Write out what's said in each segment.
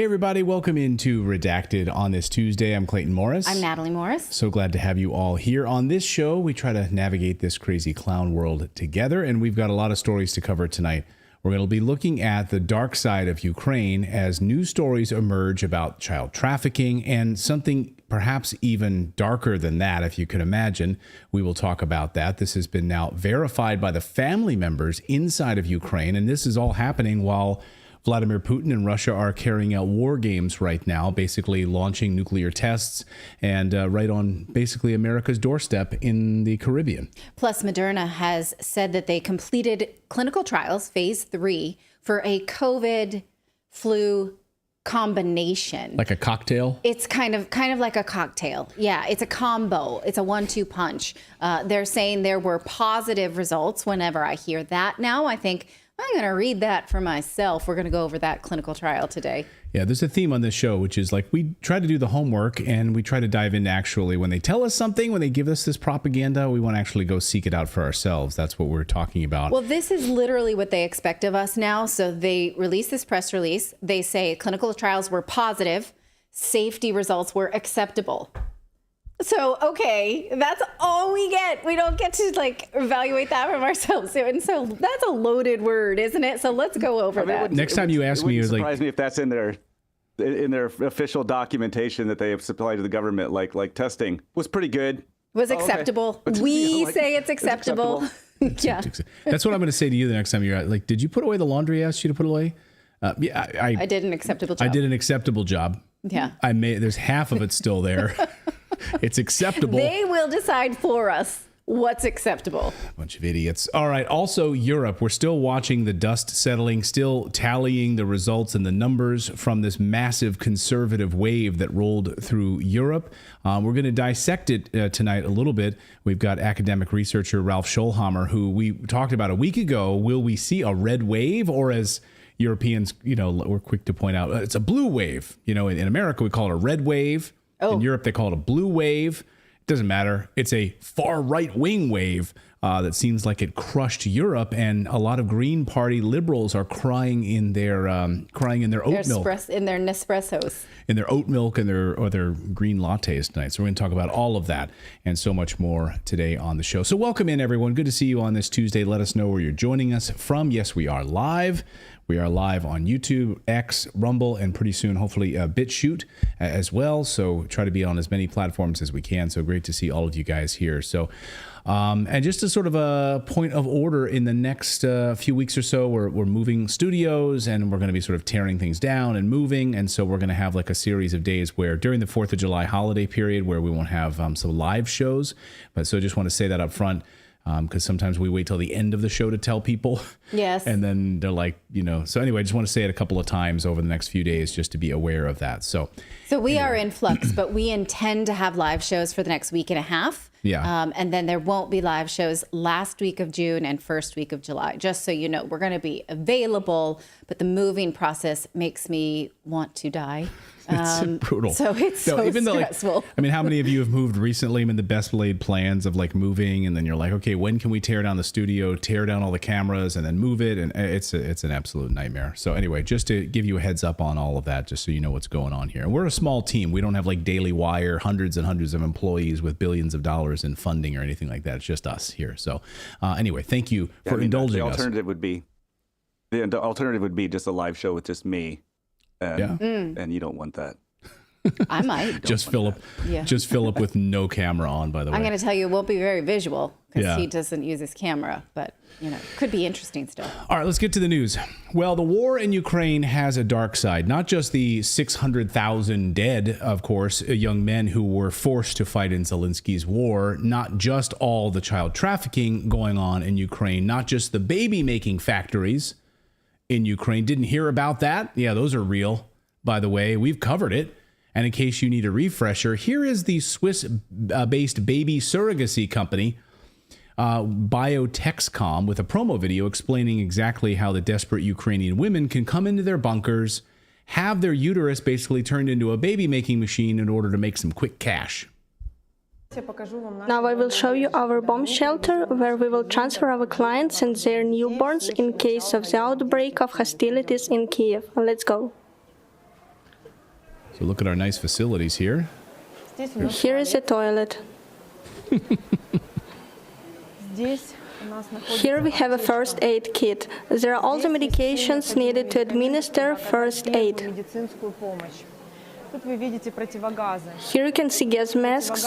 Hey everybody, welcome into Redacted on this Tuesday. I'm Clayton Morris. I'm Natalie Morris. So glad to have you all here on this show. We try to navigate this crazy clown world together, and we've got a lot of stories to cover tonight. We're going to be looking at the dark side of Ukraine as new stories emerge about child trafficking and something perhaps even darker than that, if you could imagine. We will talk about that. This has been now verified by the family members inside of Ukraine, and this is all happening while Vladimir Putin and Russia are carrying out war games right now, basically launching nuclear tests and right on basically America's doorstep in the Caribbean. Plus, Moderna has said that they completed clinical trials, phase 3, for a COVID flu combination. Like a cocktail? It's kind of like a cocktail. Yeah, it's a combo. It's a 1-2 punch. They're saying there were positive results. Whenever I hear that now, I think I'm going to read that for myself. We're going to go over that clinical trial today. Yeah, there's a theme on this show, which is like we try to do the homework and we try to dive into actually when they tell us something, when they give us this propaganda, we want to actually go seek it out for ourselves. That's what we're talking about. Well, this is literally what they expect of us now. So they release this press release. They say clinical trials were positive. Safety results were acceptable. So, okay, that's all we get. We don't get to evaluate that from ourselves. And so that's a loaded word, isn't it? So let's go over that. Next time you ask me, it would surprise me if that's in their official documentation that they have supplied to the government, like testing was pretty good. Was acceptable. Okay. We say it's acceptable. Yeah. That's what I'm going to say to you the next time you're at. Did you put away the laundry I asked you to put away? Yeah, I did an acceptable job. I did an acceptable job. Yeah. There's half of it still there. It's acceptable. They will decide for us what's acceptable. Bunch of idiots. All right. Also, Europe. We're still watching the dust settling, still tallying the results and the numbers from this massive conservative wave that rolled through Europe. We're going to dissect it tonight a little bit. We've got academic researcher Ralph Scholhammer, who we talked about a week ago. Will we see a red wave, or as Europeans, we're quick to point out, it's a blue wave. In America, we call it a red wave. In Europe, they call it a blue wave. It doesn't matter. It's a far right-wing wave that seems like it crushed Europe, and a lot of Green Party liberals are crying in their oat milk, in their Nespressos, in their oat milk and their green lattes tonight. So we're going to talk about all of that and so much more today on the show. So welcome in, everyone. Good to see you on this Tuesday. Let us know where you're joining us from. Yes, we are live. We are live on YouTube, X, Rumble, and pretty soon, hopefully, BitChute as well. So try to be on as many platforms as we can. So great to see all of you guys here. So, and just as sort of a point of order, in the next few weeks or so, we're moving studios, and we're going to be sort of tearing things down and moving. And so we're going to have a series of days where during the 4th of July holiday period where we won't have some live shows. But so I just want to say that up front. Because sometimes we wait till the end of the show to tell people. Yes. And then they're like, So anyway, I just want to say it a couple of times over the next few days just to be aware of that. So we are in flux, but we intend to have live shows for the next week and a half. Yeah. And then there won't be live shows last week of June and first week of July. Just so you know, we're going to be available, but the moving process makes me want to die. It's brutal. So it's stressful. How many of you have moved recently? The best laid plans of moving, and then you're like, okay, when can we tear down the studio, tear down all the cameras, and then move it? And it's an absolute nightmare. So anyway, just to give you a heads up on all of that, just so you know what's going on here. And we're a small team. We don't have Daily Wire, hundreds and hundreds of employees with billions of dollars in funding or anything like that. It's just us here. So anyway, thank you for indulging us. The alternative would be just a live show with just me. And you don't want that. I might. Just Philip with no camera on, by the way. I'm going to tell you, it won't be very visual because he doesn't use his camera, but could be interesting still. All right, let's get to the news. Well, the war in Ukraine has a dark side, not just the 600,000 dead, of course, young men who were forced to fight in Zelensky's war, not just all the child trafficking going on in Ukraine, not just the baby making factories in Ukraine. Didn't hear about that? Yeah, those are real, by the way. We've covered it. And in case you need a refresher, here is the Swiss-based baby surrogacy company, Biotexcom, with a promo video explaining exactly how the desperate Ukrainian women can come into their bunkers, have their uterus basically turned into a baby-making machine in order to make some quick cash. Now I will show you our bomb shelter, where we will transfer our clients and their newborns in case of the outbreak of hostilities in Kiev. Let's go. So look at our nice facilities here. Here is a toilet. Here we have a first aid kit. There are all the medications needed to administer first aid. Here you can see gas masks.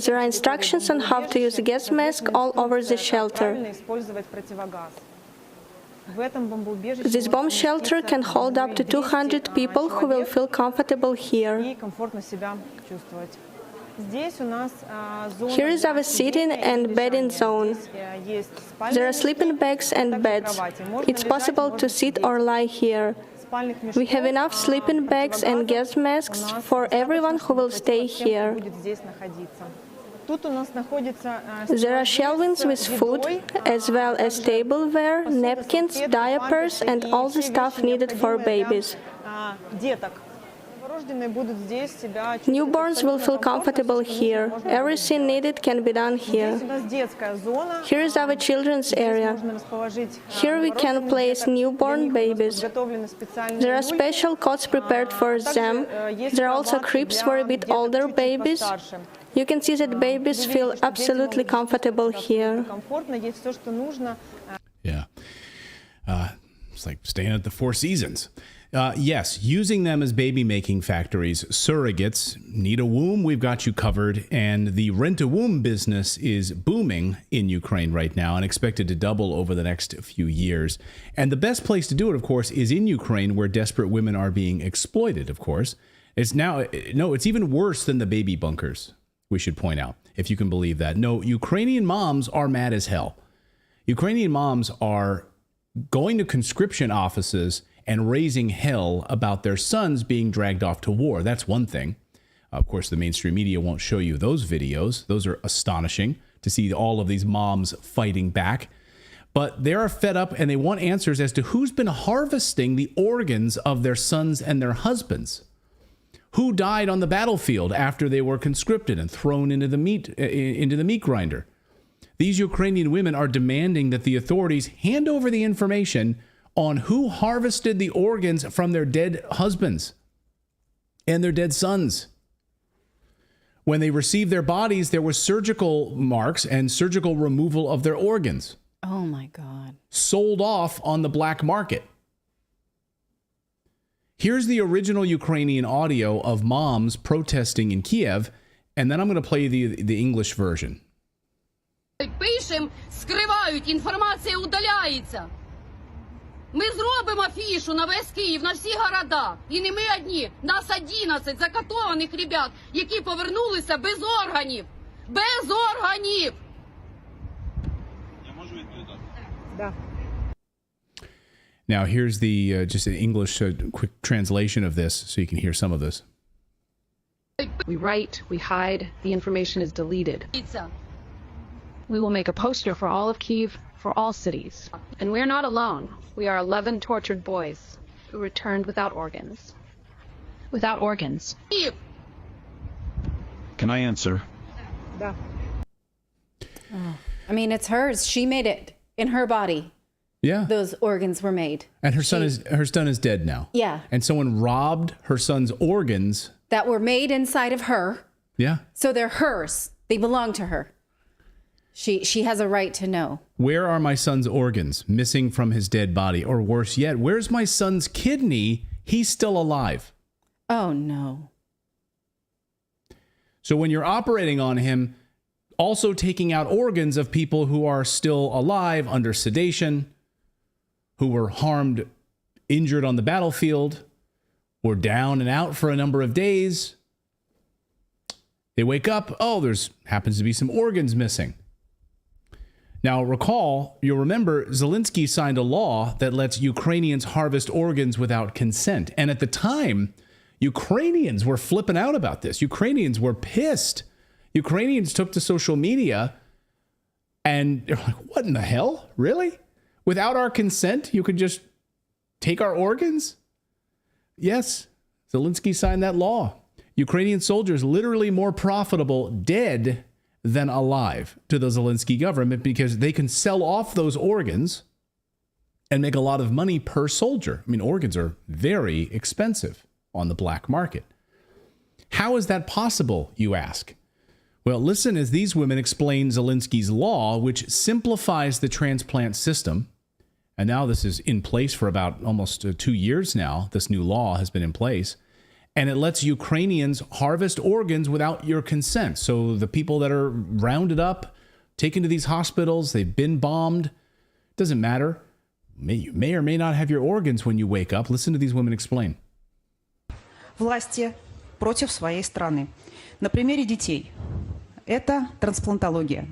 There are instructions on how to use a gas mask all over the shelter. This bomb shelter can hold up to 200 people who will feel comfortable here. Here is our sitting and bedding zone. There are sleeping bags and beds. It's possible to sit or lie here. We have enough sleeping bags and gas masks for everyone who will stay here. There are shelvings with food, as well as tableware, napkins, diapers, and all the stuff needed for babies. Newborns will feel comfortable here. Everything needed can be done here. Here is our children's area. Here we can place newborn babies. There are special cots prepared for them. There are also cribs for a bit older babies. You can see that babies feel absolutely comfortable here. Yeah. It's like staying at the Four Seasons. Yes, using them as baby-making factories. Surrogates need a womb, we've got you covered. And the rent-a-womb business is booming in Ukraine right now and expected to double over the next few years. And the best place to do it, of course, is in Ukraine, where desperate women are being exploited, of course. It's even worse than the baby bunkers, we should point out, if you can believe that. No, Ukrainian moms are mad as hell. Ukrainian moms are going to conscription offices and raising hell about their sons being dragged off to war. That's one thing. Of course, the mainstream media won't show you those videos. Those are astonishing to see all of these moms fighting back. But they are fed up and they want answers as to who's been harvesting the organs of their sons and their husbands. Who died on the battlefield after they were conscripted and thrown into the meat grinder? These Ukrainian women are demanding that the authorities hand over the information on who harvested the organs from their dead husbands and their dead sons. When they received their bodies, there were surgical marks and surgical removal of their organs. Oh my God. Sold off on the black market. Here's the original Ukrainian audio of moms protesting in Kiev, and then I'm going to play the English version. Пишем, скривають, інформація удаляється. Ми зробимо афішу на весь Київ, на всі города. І не ми одні. Нас 11 закатованих ребят, які повернулися без органів. Без органів! Я можу відповідати? Да. Now, here's the just an English quick translation of this so you can hear some of this. We write, we hide, the information is deleted. We will make a poster for all of Kyiv, for all cities. And we're not alone. We are 11 tortured boys who returned without organs. Without organs. Can I answer? Oh. I mean, it's hers. She made it in her body. Yeah. Those organs were made. And her son is dead now. Yeah. And someone robbed her son's organs. That were made inside of her. Yeah. So they're hers. They belong to her. She has a right to know. Where are my son's organs? Missing from his dead body. Or worse yet, where's my son's kidney? He's still alive. Oh, no. So when you're operating on him, also taking out organs of people who are still alive under sedation, who were harmed, injured on the battlefield, or down and out for a number of days. They wake up, oh, there's happens to be some organs missing. Now, you'll remember, Zelensky signed a law that lets Ukrainians harvest organs without consent. And at the time, Ukrainians were flipping out about this. Ukrainians were pissed. Ukrainians took to social media and they're like, what in the hell? Really? Without our consent, you could just take our organs? Yes, Zelensky signed that law. Ukrainian soldiers literally more profitable dead than alive to the Zelensky government because they can sell off those organs and make a lot of money per soldier. I mean, organs are very expensive on the black market. How is that possible, you ask? Well, listen as these women explain Zelensky's law, which simplifies the transplant system. And now this is in place for about almost 2 years now. This new law has been in place. And it lets Ukrainians harvest organs without your consent. So the people that are rounded up, taken to these hospitals, they've been bombed, doesn't matter. You may or may not have your organs when you wake up. Listen to these women explain. Власти против своей страны. На примере детей. Это трансплантология.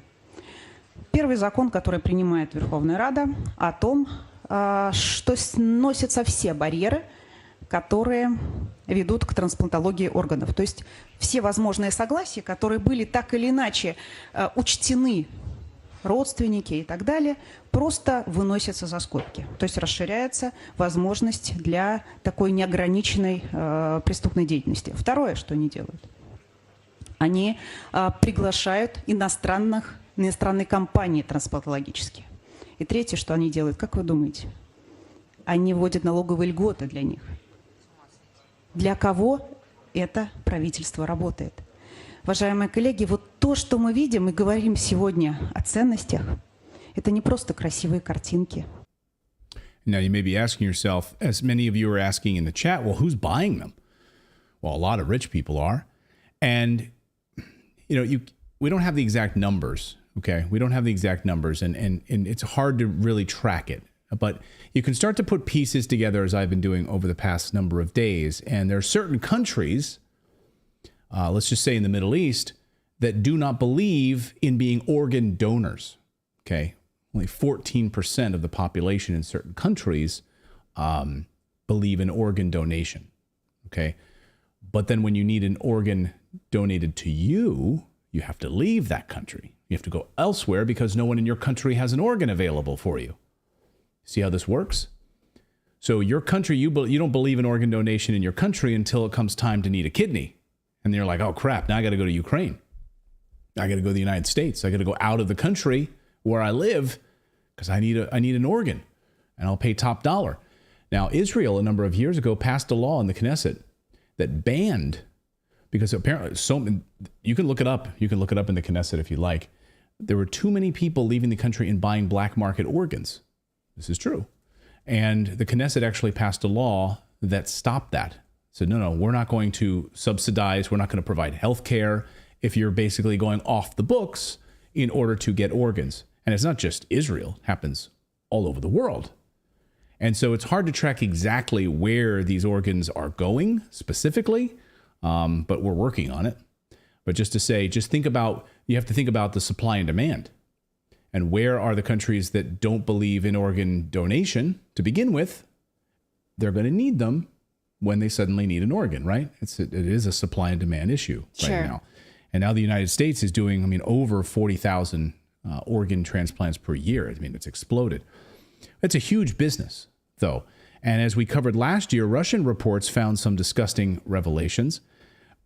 Первый закон, который принимает Верховная Рада, о том, что сносятся все барьеры, которые ведут к трансплантологии органов. То есть все возможные согласия, которые были так или иначе учтены, родственники и так далее, просто выносятся за скобки. То есть расширяется возможность для такой неограниченной преступной деятельности. Второе, что они делают. Они приглашают иностранные компании трансплантологические. И третье, что они делают, как вы думаете? Они вводят налоговые льготы для них. Для кого это правительство работает? Уважаемые коллеги, вот то, что мы видим и говорим сегодня о ценностях, это не просто красивые картинки. Now you may be asking yourself, as many of you are asking in the chat, well, who's buying them? Well, a lot of rich people are. And, we don't have the exact numbers, okay? We don't have the exact numbers, and it's hard to really track it. But you can start to put pieces together, as I've been doing over the past number of days. And there are certain countries, let's just say in the Middle East, that do not believe in being organ donors, okay? Only 14% of the population in certain countries believe in organ donation, okay? But then when you need an organ donated to you, you have to leave that country. You have to go elsewhere because no one in your country has an organ available for you. See how this works? So your country, you don't believe in organ donation in your country until it comes time to need a kidney. And then you're like, oh crap, now I got to go to Ukraine. I got to go to the United States. I got to go out of the country where I live because I need an organ, and I'll pay top dollar. Now, Israel, a number of years ago, passed a law in the Knesset that banned, because apparently you can look it up. You can look it up in the Knesset if you like. There were too many people leaving the country and buying black market organs. This is true. And the Knesset actually passed a law that stopped that. Said, no, we're not going to subsidize. We're not going to provide health care if you're basically going off the books in order to get organs. And it's not just Israel. It happens all over the world. And so it's hard to track exactly where these organs are going specifically, but we're working on it. But just to say, you have to think about the supply and demand. And where are the countries that don't believe in organ donation to begin with? They're going to need them when they suddenly need an organ, right? It is a supply and demand issue right now. And now the United States is doing, over 40,000 organ transplants per year. It's exploded. It's a huge business, though. And as we covered last year, Russian reports found some disgusting revelations.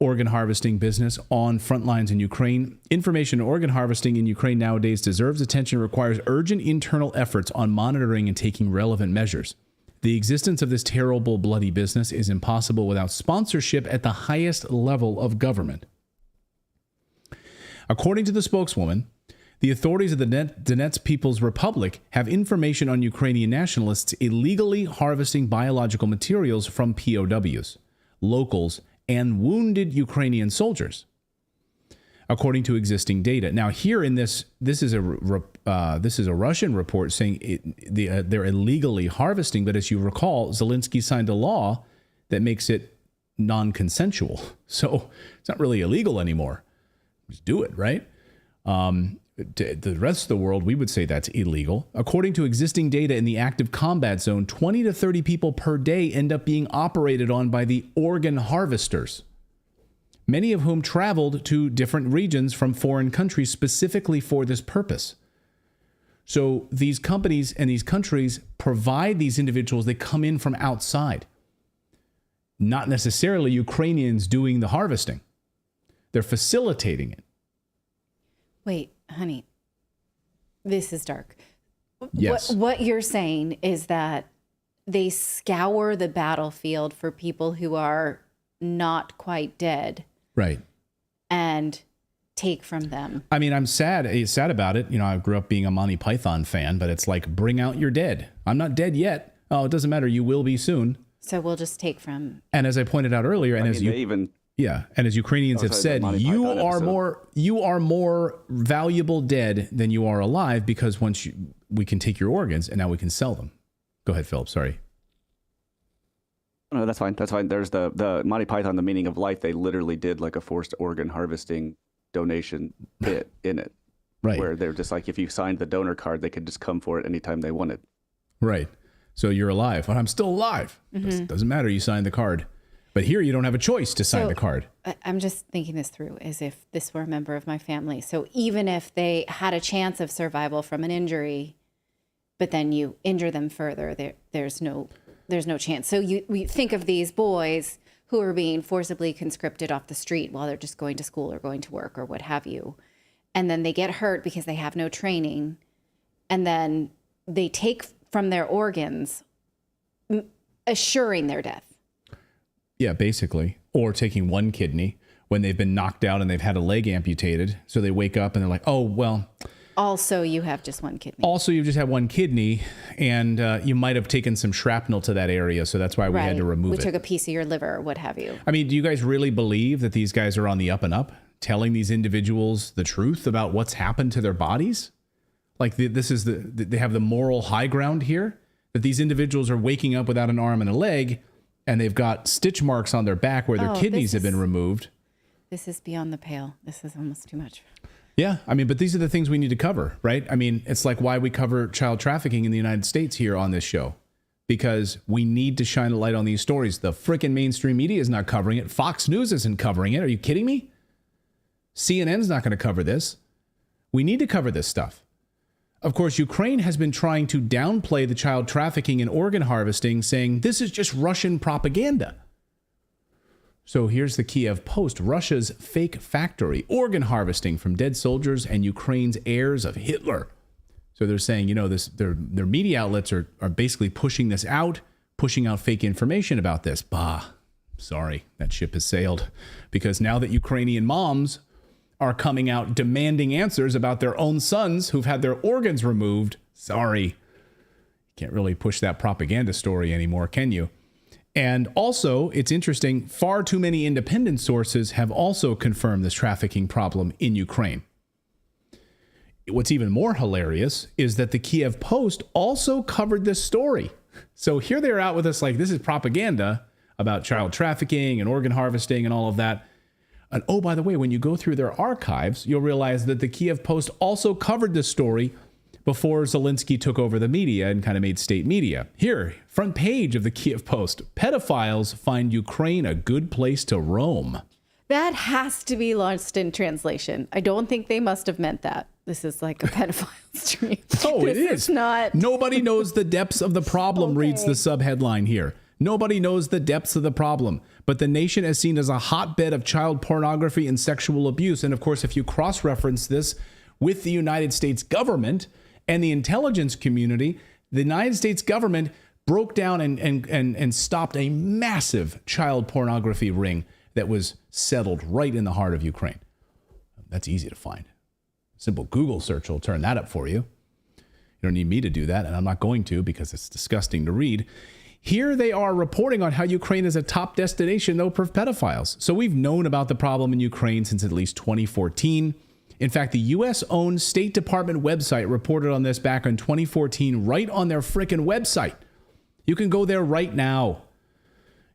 Organ harvesting business on front lines in Ukraine. Information on organ harvesting in Ukraine nowadays deserves attention and requires urgent internal efforts on monitoring and taking relevant measures. The existence of this terrible, bloody business is impossible without sponsorship at the highest level of government. According to the spokeswoman, the authorities of the Donetsk People's Republic have information on Ukrainian nationalists illegally harvesting biological materials from POWs, locals, and wounded Ukrainian soldiers, according to existing data. Now, here in this is a Russian report saying they're illegally harvesting, but as you recall, Zelensky signed a law that makes it non-consensual. So it's not really illegal anymore. Just do it, right? To the rest of the world, we would say that's illegal. According to existing data in the active combat zone, 20 to 30 people per day end up being operated on by the organ harvesters, many of whom traveled to different regions from foreign countries specifically for this purpose. So these companies and these countries provide these individuals. They come in from outside, not necessarily Ukrainians doing the harvesting. They're facilitating it. Wait, honey, this is dark. Yes. What you're saying is that they scour the battlefield for people who are not quite dead. Right. and take from them. I mean, I'm sad about it. You know, I grew up being a Monty Python fan, but it's like, bring out your dead. I'm not dead yet. Oh, it doesn't matter. You will be soon. So we'll just take from. And as I pointed out earlier, and as Ukrainians have said, you are more valuable dead than you are alive, because we can take your organs and now we can sell them. Go ahead, Philip. Sorry. No, that's fine. That's fine. There's the Monty Python, The Meaning of Life. They literally did like a forced organ harvesting donation bit in it. Right. Where they're just like, if you signed the donor card, they could just come for it anytime they wanted. Right. So you're alive. Well, I'm still alive. Doesn't matter. You signed the card. But here you don't have a choice to sign the card. I'm just thinking this through as if this were a member of my family. So even if they had a chance of survival from an injury, but then you injure them further, there's no chance. So we think of these boys who are being forcibly conscripted off the street while they're just going to school or going to work or what have you. And then they get hurt because they have no training. And then they take from their organs, assuring their death. Yeah, basically. Or taking one kidney when they've been knocked out and they've had a leg amputated. So they wake up and they're like, oh, well. Also, you have just one kidney. Also, you just have one kidney, and you might have taken some shrapnel to that area. So that's why we had to remove it. We took a piece of your liver or what have you. I mean, do you guys really believe that these guys are on the up and up, telling these individuals the truth about what's happened to their bodies? Like they have the moral high ground here, that these individuals are waking up without an arm and a leg, and they've got stitch marks on their back where their kidneys have been removed. This is beyond the pale. This is almost too much. Yeah, I mean, but these are the things we need to cover, right? I mean, it's like why we cover child trafficking in the United States here on this show, because we need to shine a light on these stories. The frickin' mainstream media is not covering it. Fox News isn't covering it. Are you kidding me? CNN's not going to cover this. We need to cover this stuff. Of course, Ukraine has been trying to downplay the child trafficking and organ harvesting, saying this is just Russian propaganda. So here's the Kiev Post, Russia's fake factory, organ harvesting from dead soldiers and Ukraine's heirs of Hitler. So they're saying, you know, their media outlets are basically pushing this out, pushing out fake information about this. Bah, sorry, that ship has sailed. Because now that Ukrainian moms are coming out demanding answers about their own sons who've had their organs removed, sorry, you can't really push that propaganda story anymore, can you? And also, it's interesting, far too many independent sources have also confirmed this trafficking problem in Ukraine. What's even more hilarious is that the Kiev Post also covered this story. So here they're out with us like, this is propaganda about child trafficking and organ harvesting and all of that. And oh, by the way, when you go through their archives, you'll realize that the Kiev Post also covered this story before Zelensky took over the media and kind of made state media. Here, front page of the Kiev Post, pedophiles find Ukraine a good place to roam. That has to be lost in translation. I don't think they must have meant that. This is like a pedophile stream. Oh, it is. It's not. Nobody knows the depths of the problem, reads the subheadline here. Nobody knows the depths of the problem, but the nation is seen as a hotbed of child pornography and sexual abuse. And of course, if you cross-reference this with the United States government and the intelligence community, the United States government broke down and stopped a massive child pornography ring that was settled right in the heart of Ukraine. That's easy to find. Simple Google search will turn that up for you. You don't need me to do that, and I'm not going to because it's disgusting to read. Here they are reporting on how Ukraine is a top destination, though, for pedophiles. So we've known about the problem in Ukraine since at least 2014. In fact, the U.S.-owned State Department website reported on this back in 2014 right on their frickin' website. You can go there right now.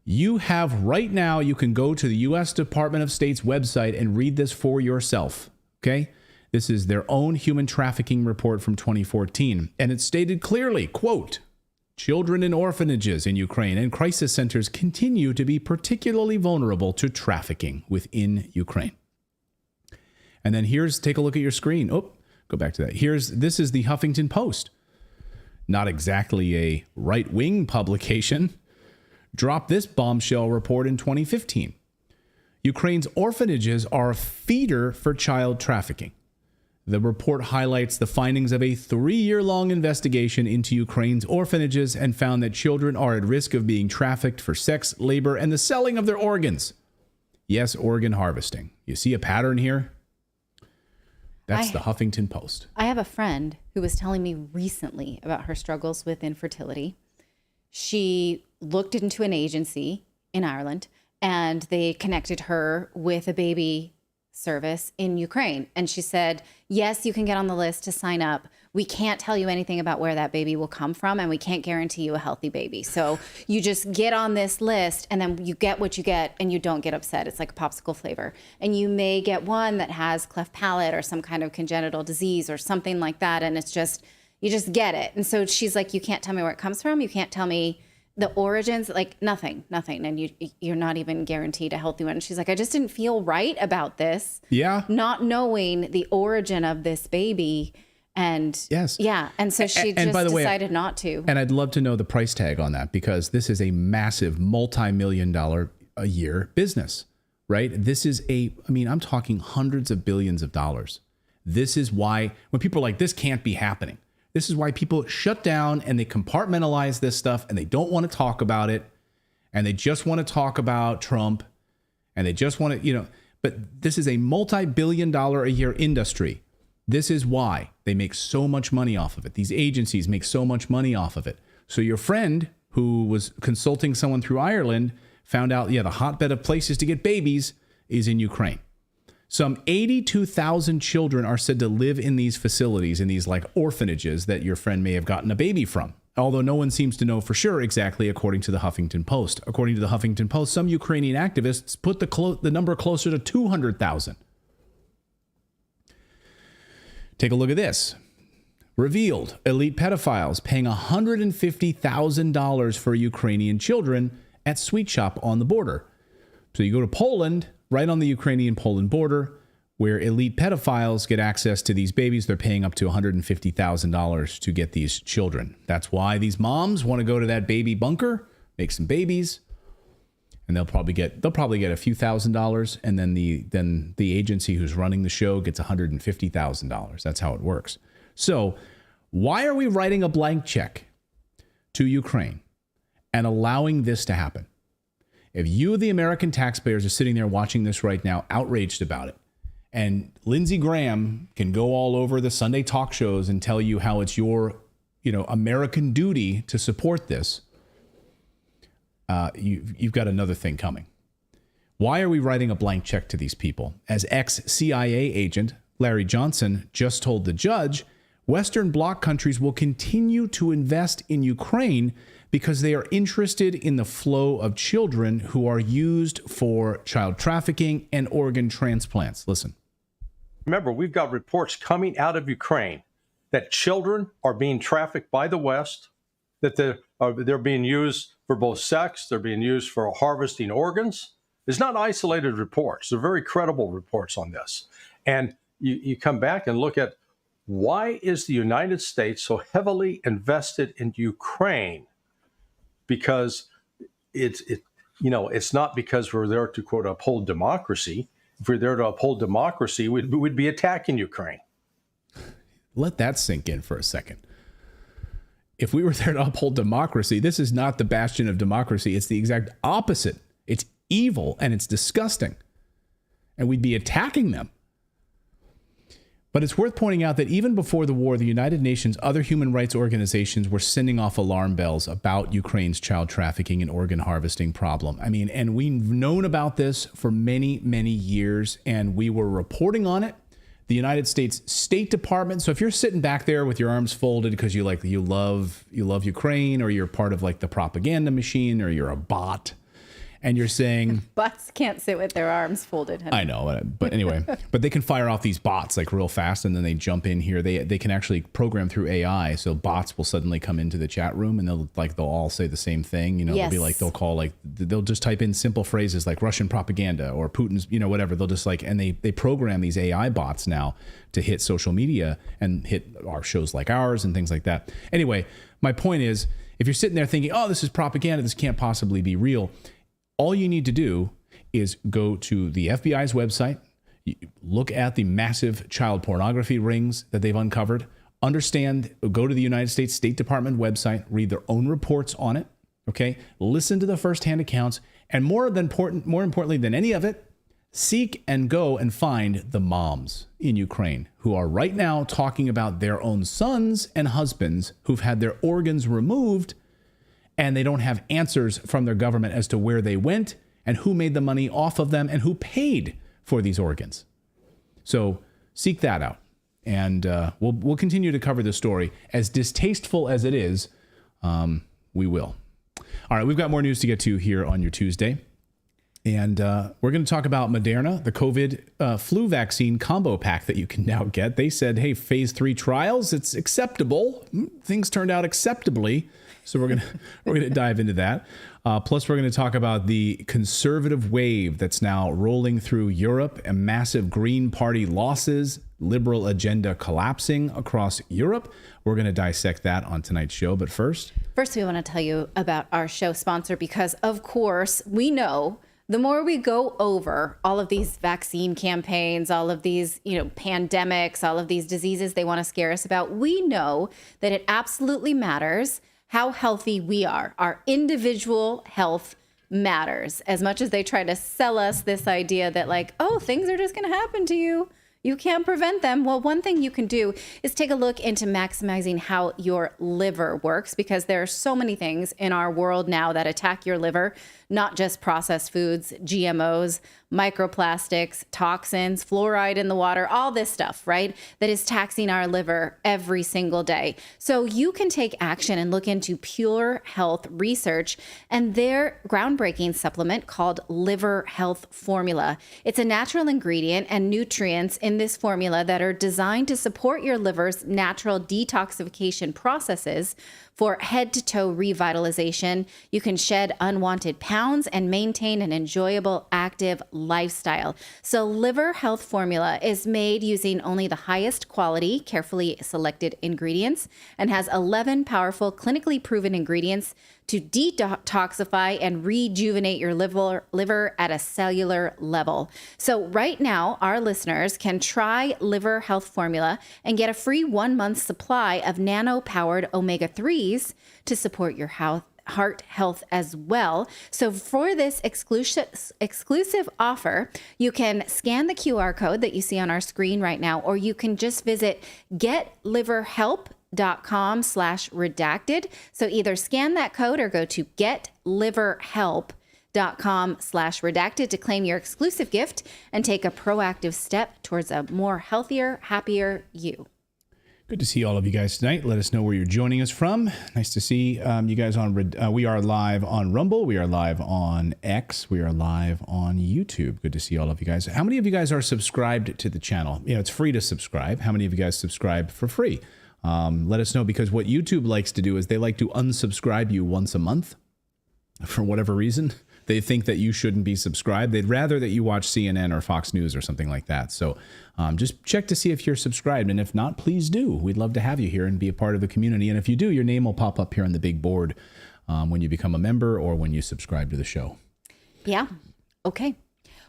You can go to the U.S. Department of State's website and read this for yourself, okay? This is their own human trafficking report from 2014, and it stated clearly, quote, children in orphanages in Ukraine and crisis centers continue to be particularly vulnerable to trafficking within Ukraine. And then take a look at your screen. Oh, go back to that. This is the Huffington Post. Not exactly a right-wing publication. Dropped this bombshell report in 2015. Ukraine's orphanages are a feeder for child trafficking. The report highlights the findings of a 3-year-long investigation into Ukraine's orphanages and found that children are at risk of being trafficked for sex, labor, and the selling of their organs. Yes, organ harvesting. You see a pattern here? That's the Huffington Post. I have a friend who was telling me recently about her struggles with infertility. She looked into an agency in Ireland and they connected her with a baby service in Ukraine. And she said, yes, you can get on the list to sign up. We can't tell you anything about where that baby will come from, and we can't guarantee you a healthy baby. So you just get on this list and then you get what you get and you don't get upset. It's like a popsicle flavor. And you may get one that has cleft palate or some kind of congenital disease or something like that. And it's just, you just get it. And so she's like, you can't tell me where it comes from. You can't tell me the origins, like nothing. And you're not even guaranteed a healthy one. She's like, I just didn't feel right about this. Yeah. Not knowing the origin of this baby. And yes. Yeah. And so she just by the way, decided not to. And I'd love to know the price tag on that, because this is a massive multi-million-dollar a year business, right? This is I'm talking hundreds of billions of dollars. This is why when people are like, this can't be happening. This is why people shut down and they compartmentalize this stuff and they don't want to talk about it. And they just want to talk about Trump and they just want to, but this is a multi-billion-dollar a year industry. This is why they make so much money off of it. These agencies make so much money off of it. So your friend who was consulting someone through Ireland found out, the hotbed of places to get babies is in Ukraine. Some 82,000 children are said to live in these facilities, in these like orphanages that your friend may have gotten a baby from. Although no one seems to know for sure exactly, according to the Huffington Post. According to the Huffington Post, some Ukrainian activists put the number closer to 200,000. Take a look at this. Revealed elite pedophiles paying $150,000 for Ukrainian children at Sweet Shop on the border. So you go to Poland, right on the Ukrainian-Poland border, where elite pedophiles get access to these babies. They're paying up to $150,000 to get these children. That's why these moms want to go to that baby bunker, make some babies, and they'll probably get a few $1,000s, and then the agency who's running the show gets $150,000. That's how it works. So why are we writing a blank check to Ukraine and allowing this to happen? If you, the American taxpayers, are sitting there watching this right now, outraged about it, and Lindsey Graham can go all over the Sunday talk shows and tell you how it's your, American duty to support this, you've got another thing coming. Why are we writing a blank check to these people? As ex-CIA agent Larry Johnson just told the judge, Western Bloc countries will continue to invest in Ukraine because they are interested in the flow of children who are used for child trafficking and organ transplants. Listen. Remember, we've got reports coming out of Ukraine that children are being trafficked by the West, that they're being used for both sex, they're being used for harvesting organs. It's not isolated reports. They're very credible reports on this. And you come back and look at, why is the United States so heavily invested in Ukraine? Because it's not because we're there to, quote, uphold democracy. If we're there to uphold democracy, we'd be attacking Ukraine. Let that sink in for a second. If we were there to uphold democracy, this is not the bastion of democracy. It's the exact opposite. It's evil and it's disgusting. And we'd be attacking them. But it's worth pointing out that even before the war, the United Nations, other human rights organizations were sending off alarm bells about Ukraine's child trafficking and organ harvesting problem. And we've known about this for many, many years, and we were reporting on it. The United States State Department. So if you're sitting back there with your arms folded because you love Ukraine, or you're part of like the propaganda machine, or you're a bot, and you're saying bots can't sit with their arms folded. Honey. I know, but anyway, but they can fire off these bots like real fast, and then they jump in here. They can actually program through AI, so bots will suddenly come into the chat room and they'll all say the same thing. Yes. They'll be like, they'll just type in simple phrases like Russian propaganda or Putin's, whatever. They'll just and they program these AI bots now to hit social media and hit our shows like ours and things like that. Anyway, my point is, if you're sitting there thinking, oh, this is propaganda, this can't possibly be real, all you need to do is go to the FBI's website, look at the massive child pornography rings that they've uncovered, go to the United States State Department website, read their own reports on it, okay? Listen to the firsthand accounts, and more importantly than any of it, seek and go and find the moms in Ukraine who are right now talking about their own sons and husbands who've had their organs removed, and they don't have answers from their government as to where they went and who made the money off of them and who paid for these organs. So seek that out. And we'll continue to cover this story. As distasteful as it is, we will. All right, we've got more news to get to here on your Tuesday. And we're going to talk about Moderna, the COVID flu vaccine combo pack that you can now get. They said, hey, phase 3 trials, it's acceptable. Things turned out acceptably. So we're gonna dive into that. Plus, we're going to talk about the conservative wave that's now rolling through Europe, and massive Green Party losses, liberal agenda collapsing across Europe. We're going to dissect that on tonight's show. But first, we want to tell you about our show sponsor, because, of course, we know the more we go over all of these vaccine campaigns, all of these, pandemics, all of these diseases they want to scare us about, we know that it absolutely matters how healthy we are. Our individual health matters as much as they try to sell us this idea that things are just going to happen to you. You can't prevent them. Well, one thing you can do is take a look into maximizing how your liver works, because there are so many things in our world now that attack your liver, not just processed foods, GMOs, microplastics, toxins, fluoride in the water, all this stuff, right? That is taxing our liver every single day. So you can take action and look into Pure Health Research and their groundbreaking supplement called Liver Health Formula. It's a natural ingredient and nutrients in this formula that are designed to support your liver's natural detoxification processes for head-to-toe revitalization. You can shed unwanted pounds and maintain an enjoyable, active lifestyle. So Liver Health Formula is made using only the highest quality, carefully selected ingredients, and has 11 powerful, clinically proven ingredients to detoxify and rejuvenate your liver at a cellular level. So right now, our listeners can try Liver Health Formula and get a free 1-month supply of nano-powered omega-3s to support your heart health as well. So for this exclusive offer, you can scan the QR code that you see on our screen right now, or you can just visit getliverhelp.com/redacted. So either scan that code or go to getliverhelp.com/redacted to claim your exclusive gift and take a proactive step towards a more healthier, happier you. good to see all of you guys tonight. Let us know where you're joining us from. Nice to see you guys on. We are live on Rumble. We are live on X. We are live on YouTube. Good to see all of you guys. How many of you guys are subscribed to the channel? It's free to subscribe. How many of you guys subscribe for free? Let us know, because what YouTube likes to do is they like to unsubscribe you once a month for whatever reason. They think that you shouldn't be subscribed. They'd rather that you watch CNN or Fox News or something like that. So just check to see if you're subscribed. And if not, please do. We'd love to have you here and be a part of the community. And if you do, your name will pop up here on the big board when you become a member or when you subscribe to the show. Yeah. Okay.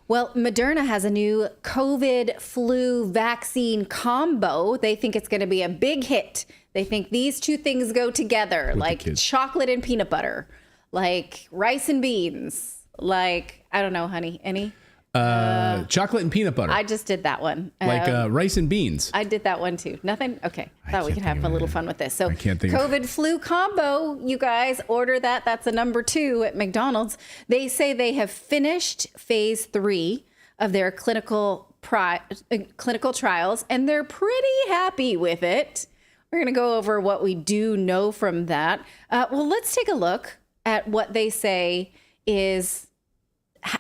Well, Moderna has a new COVID flu vaccine combo. They think it's going to be a big hit. They think these two things go together, like chocolate and peanut butter, like rice and beans, like, I don't know, honey, any? Chocolate and peanut butter. I just did that one. Like rice and beans. I did that one too. Nothing? Okay. Thought we could have a little fun with this. So COVID flu combo, you guys order that. That's a number 2 at McDonald's. They say they have finished phase 3 of their clinical trials, and they're pretty happy with it. We're going to go over what we do know from that. Well, let's take a look at what they say is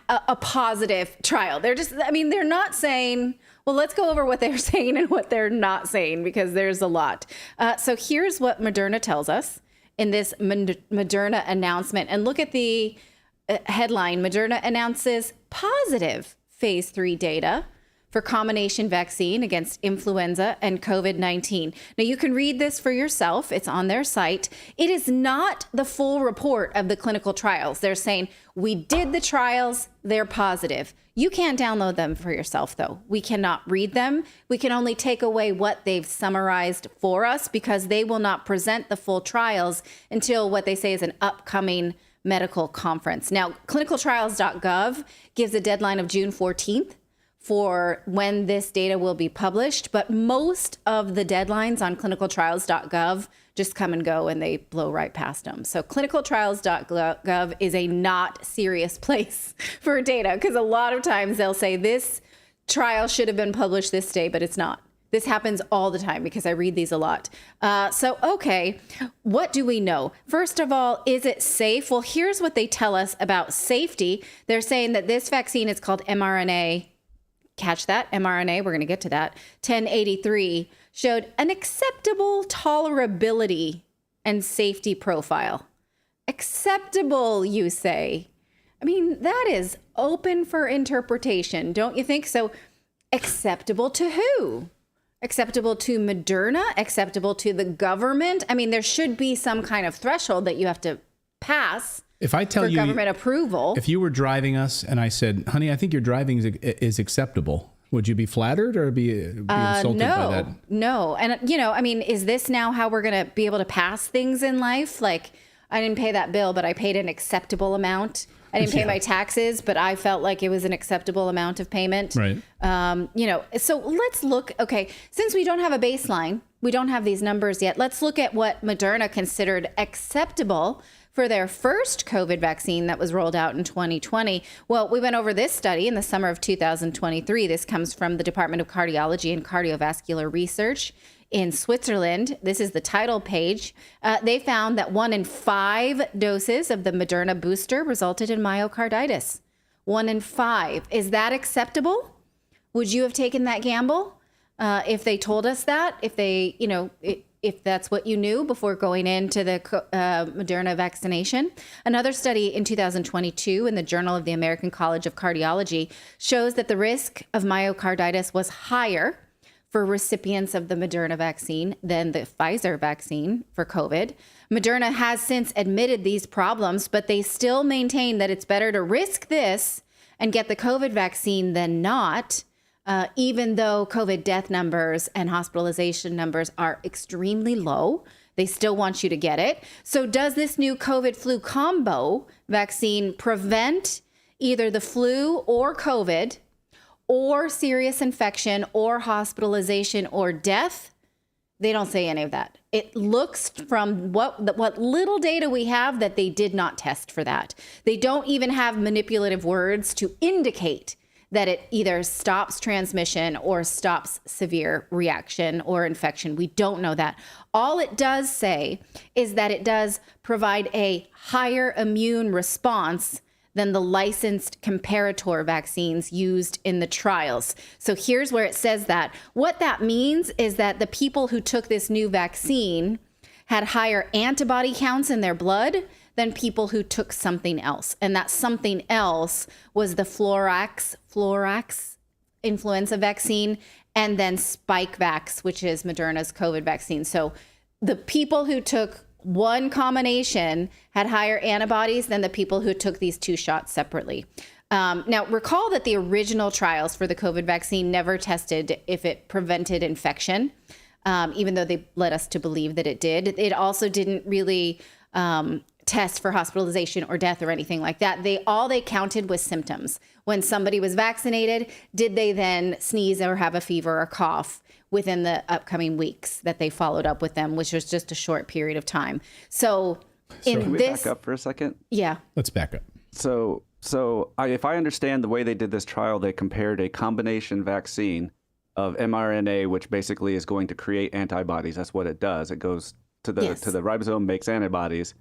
a positive trial. They're not saying, well, let's go over what they're saying and what they're not saying, because there's a lot. So here's what Moderna tells us in this Moderna announcement. And look at the headline. Moderna announces positive phase 3 data for combination vaccine against influenza and COVID-19. Now, you can read this for yourself. It's on their site. It is not the full report of the clinical trials. They're saying, we did the trials, they're positive. You can't download them for yourself, though. We cannot read them. We can only take away what they've summarized for us, because they will not present the full trials until what they say is an upcoming medical conference. Now, clinicaltrials.gov gives a deadline of June 14th for when this data will be published, but most of the deadlines on clinicaltrials.gov just come and go and they blow right past them. So clinicaltrials.gov is a not serious place for data, because a lot of times they'll say this trial should have been published this day, but it's not. This happens all the time because I read these a lot. Okay, what do we know? First of all, is it safe? Well, here's what they tell us about safety. They're saying that this vaccine is called mRNA. Catch that, mRNA, we're going to get to that. 1083 showed an acceptable tolerability and safety profile. Acceptable, you say? I mean, that is open for interpretation, don't you think? So acceptable to who? Acceptable to Moderna? Acceptable to the government? I mean, there should be some kind of threshold that you have to pass. If I tell you government approval. If you were driving us and I said, honey, I think your driving is acceptable, would you be flattered or be insulted by that? No. And, I mean, is this now how we're going to be able to pass things in life? Like, I didn't pay that bill, but I paid an acceptable amount. I didn't pay my taxes, but I felt like it was an acceptable amount of payment. Right. So let's look. Okay, since we don't have a baseline, we don't have these numbers yet. Let's look at what Moderna considered acceptable for their first COVID vaccine that was rolled out in 2020. Well, we went over this study in the summer of 2023. This comes from the Department of Cardiology and Cardiovascular Research in Switzerland. This is the title page. They found that 1 in 5 doses of the Moderna booster resulted in myocarditis. 1 in 5. Is that acceptable? Would you have taken that gamble if they told us that? If they, if that's what you knew before going into the Moderna vaccination? Another study in 2022 in the Journal of the American College of Cardiology shows that the risk of myocarditis was higher for recipients of the Moderna vaccine than the Pfizer vaccine for COVID. Moderna has since admitted these problems, but they still maintain that it's better to risk this and get the COVID vaccine than not, even though COVID death numbers and hospitalization numbers are extremely low. They still want you to get it. So does this new COVID flu combo vaccine prevent either the flu or COVID or serious infection or hospitalization or death? They don't say any of that. It looks from what little data we have that they did not test for that. They don't even have manipulative words to indicate that it either stops transmission or stops severe reaction or infection. We don't know that. All it does say is that it does provide a higher immune response than the licensed comparator vaccines used in the trials. So here's where it says that. What that means is that the people who took this new vaccine had higher antibody counts in their blood than people who took something else. And that something else was the Florax influenza vaccine, and then Spikevax, which is Moderna's COVID vaccine. So the people who took one combination had higher antibodies than the people who took these 2 shots separately. Now, recall that the original trials for the COVID vaccine never tested if it prevented infection, even though they led us to believe that it did. It also didn't really test for hospitalization or death or anything like that. All they counted was symptoms. When somebody was vaccinated, did they then sneeze or have a fever or cough within the upcoming weeks that they followed up with them, which was just a short period of time. So can we back up for a second? Yeah. Let's back up. So if I understand the way they did this trial, they compared a combination vaccine of mRNA, which basically is going to create antibodies. That's what it does. It goes to the ribosome, makes antibodies,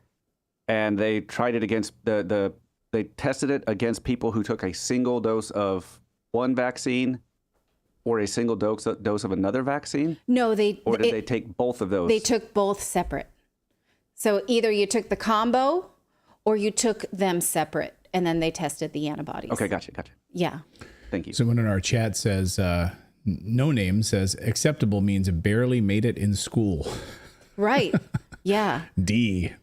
and they tried it against they tested it against people who took a single dose of one vaccine or a single dose of another vaccine? No, did they take both of those? They took both separate. So either you took the combo or you took them separate, and then they tested the antibodies. Okay, gotcha. Yeah. Thank you. Someone in our chat says, no name says, acceptable means barely made it in school. Right. Yeah. D.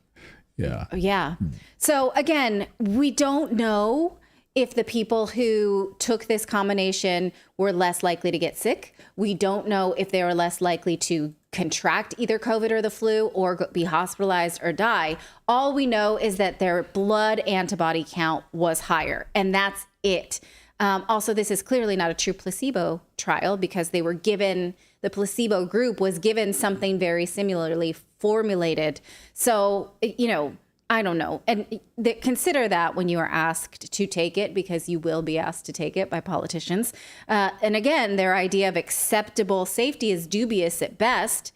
Yeah. Yeah. So again, we don't know if the people who took this combination were less likely to get sick. We don't know if they were less likely to contract either COVID or the flu or be hospitalized or die. All we know is that their blood antibody count was higher, and that's it. Also, this is clearly not a true placebo trial because they were given, the placebo group was given something very similarly formulated. So, you know, I don't know. And consider that when you are asked to take it, because you will be asked to take it by politicians. And again, their idea of acceptable safety is dubious at best.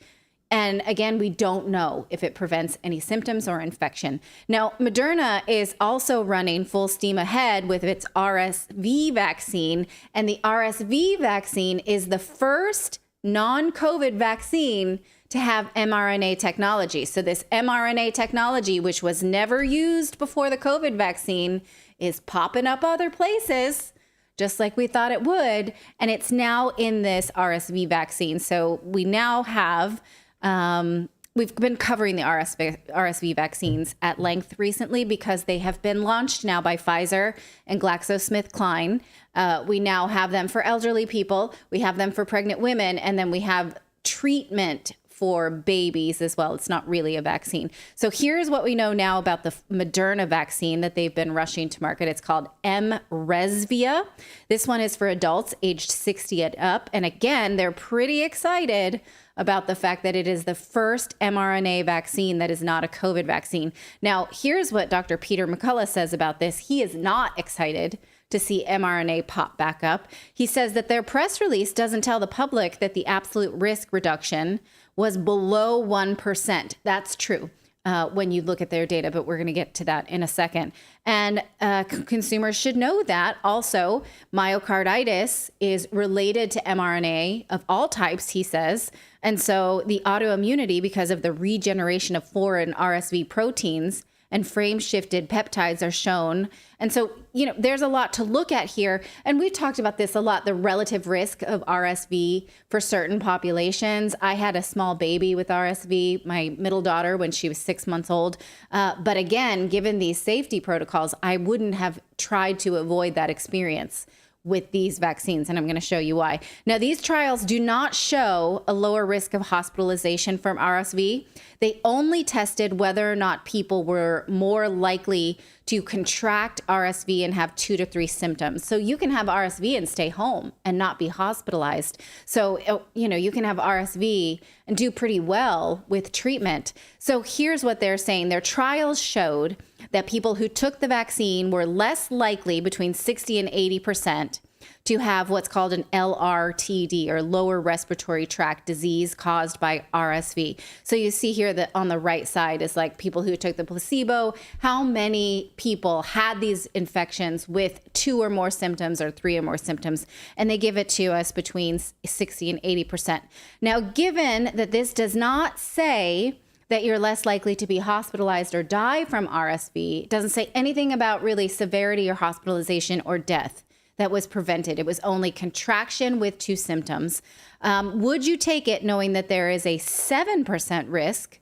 And again, we don't know if it prevents any symptoms or infection. Now, Moderna is also running full steam ahead with its RSV vaccine. And the RSV vaccine is the first non-COVID vaccine to have mRNA technology. So this mRNA technology, which was never used before the COVID vaccine, is popping up other places, just like we thought it would. And it's now in this RSV vaccine. So we now have, we've been covering the RSV vaccines at length recently because they have been launched now by Pfizer and GlaxoSmithKline. We now have them for elderly people. We have them for pregnant women. And then we have treatment for babies as well. It's not really a vaccine. So here's what we know now about the Moderna vaccine that they've been rushing to market. It's called mRESVIA. This one is for adults aged 60 and up. And again, they're pretty excited about the fact that it is the first mRNA vaccine that is not a COVID vaccine. Now, here's what Dr. Peter McCullough says about this. He is not excited to see mRNA pop back up. He says that their press release doesn't tell the public that the absolute risk reduction was below 1%. That's true when you look at their data, but we're going to get to that in a second. And consumers should know that. Also, myocarditis is related to mRNA of all types, he says. And so the autoimmunity, because of the regeneration of foreign RSV proteins and frame-shifted peptides are shown. And so, you know, there's a lot to look at here. And we've talked about this a lot, the relative risk of RSV for certain populations. I had a small baby with RSV, my middle daughter, when she was 6 months old. But again, given these safety protocols, I wouldn't have tried to avoid that experience with these vaccines, and I'm going to show you why. Now, these trials do not show a lower risk of hospitalization from RSV. They only tested whether or not people were more likely to contract RSV and have 2 to 3 symptoms. So you can have RSV and stay home and not be hospitalized. So, you know, you can have RSV and do pretty well with treatment. So here's what they're saying. Their trials showed that people who took the vaccine were less likely, between 60 and 80%, to have what's called an LRTD, or lower respiratory tract disease caused by RSV. So you see here that on the right side is like people who took the placebo, how many people had these infections with 2 or more symptoms or 3 or more symptoms, and they give it to us between 60 and 80%. Now, given that this does not say that you're less likely to be hospitalized or die from RSV, it doesn't say anything about really severity or hospitalization or death that was prevented. It was only contraction with 2 symptoms. Would you take it knowing that there is a 7% risk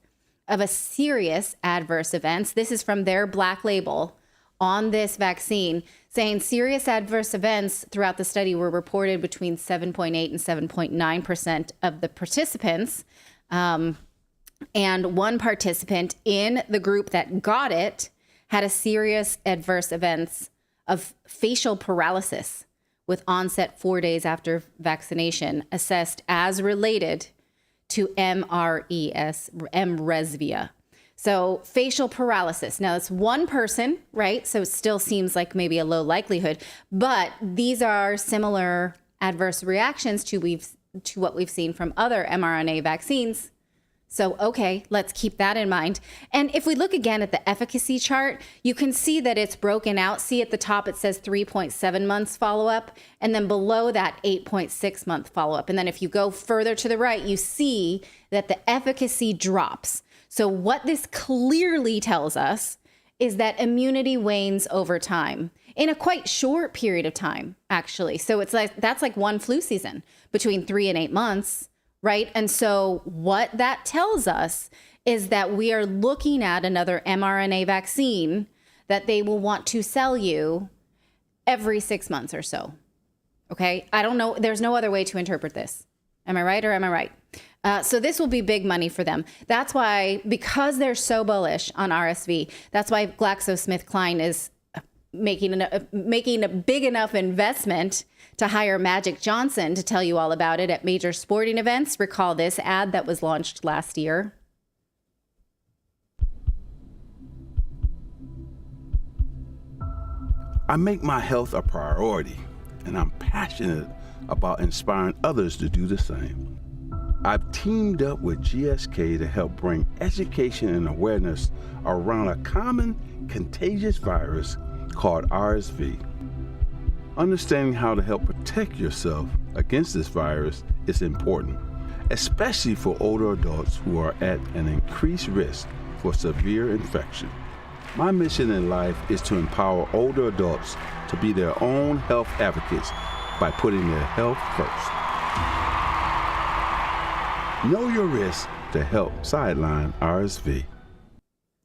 of a serious adverse events? This is from their black label on this vaccine, saying serious adverse events throughout the study were reported between 7.8 and 7.9% of the participants. And one participant in the group that got it had a serious adverse events of facial paralysis with onset 4 days after vaccination, assessed as related to mRESVIA. So facial paralysis. Now, it's one person, right? So it still seems like maybe a low likelihood, but these are similar adverse reactions to what we've seen from other mRNA vaccines. So, okay, let's keep that in mind. And if we look again at the efficacy chart, you can see that it's broken out. See at the top, it says 3.7 months follow-up, and then below that, 8.6 month follow-up. And then if you go further to the right, you see that the efficacy drops. So what this clearly tells us is that immunity wanes over time in a quite short period of time, actually. So it's like, that's like one flu season, between 3 and 8 months. Right. And so what that tells us is that we are looking at another mRNA vaccine that they will want to sell you every 6 months or so. Okay. I don't know. There's no other way to interpret this. Am I right or am I right? So this will be big money for them. That's why, because they're so bullish on RSV, that's why GlaxoSmithKline is making a big enough investment to hire Magic Johnson to tell you all about it at major sporting events. Recall this ad that was launched last year. I make my health a priority, and I'm passionate about inspiring others to do the same. I've teamed up with GSK to help bring education and awareness around a common contagious virus called RSV. Understanding how to help protect yourself against this virus is important, especially for older adults who are at an increased risk for severe infection. My mission in life is to empower older adults to be their own health advocates by putting their health first. Know your risk to help sideline RSV.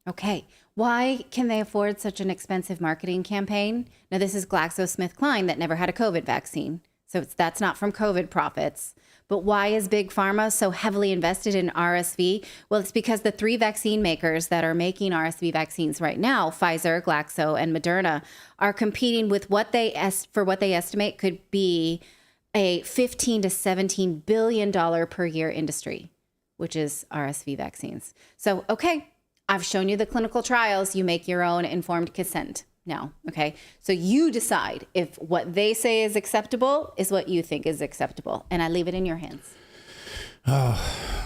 Okay. Why can they afford such an expensive marketing campaign? Now, this is GlaxoSmithKline that never had a COVID vaccine. So that's not from COVID profits. But why is Big Pharma so heavily invested in RSV? Well, it's because the 3 vaccine makers that are making RSV vaccines right now, Pfizer, Glaxo, and Moderna, are competing with what they estimate could be a $15 to $17 billion per year industry, which is RSV vaccines. So, okay, I've shown you the clinical trials. You make your own informed consent now, okay? So you decide if what they say is acceptable is what you think is acceptable, and I leave it in your hands.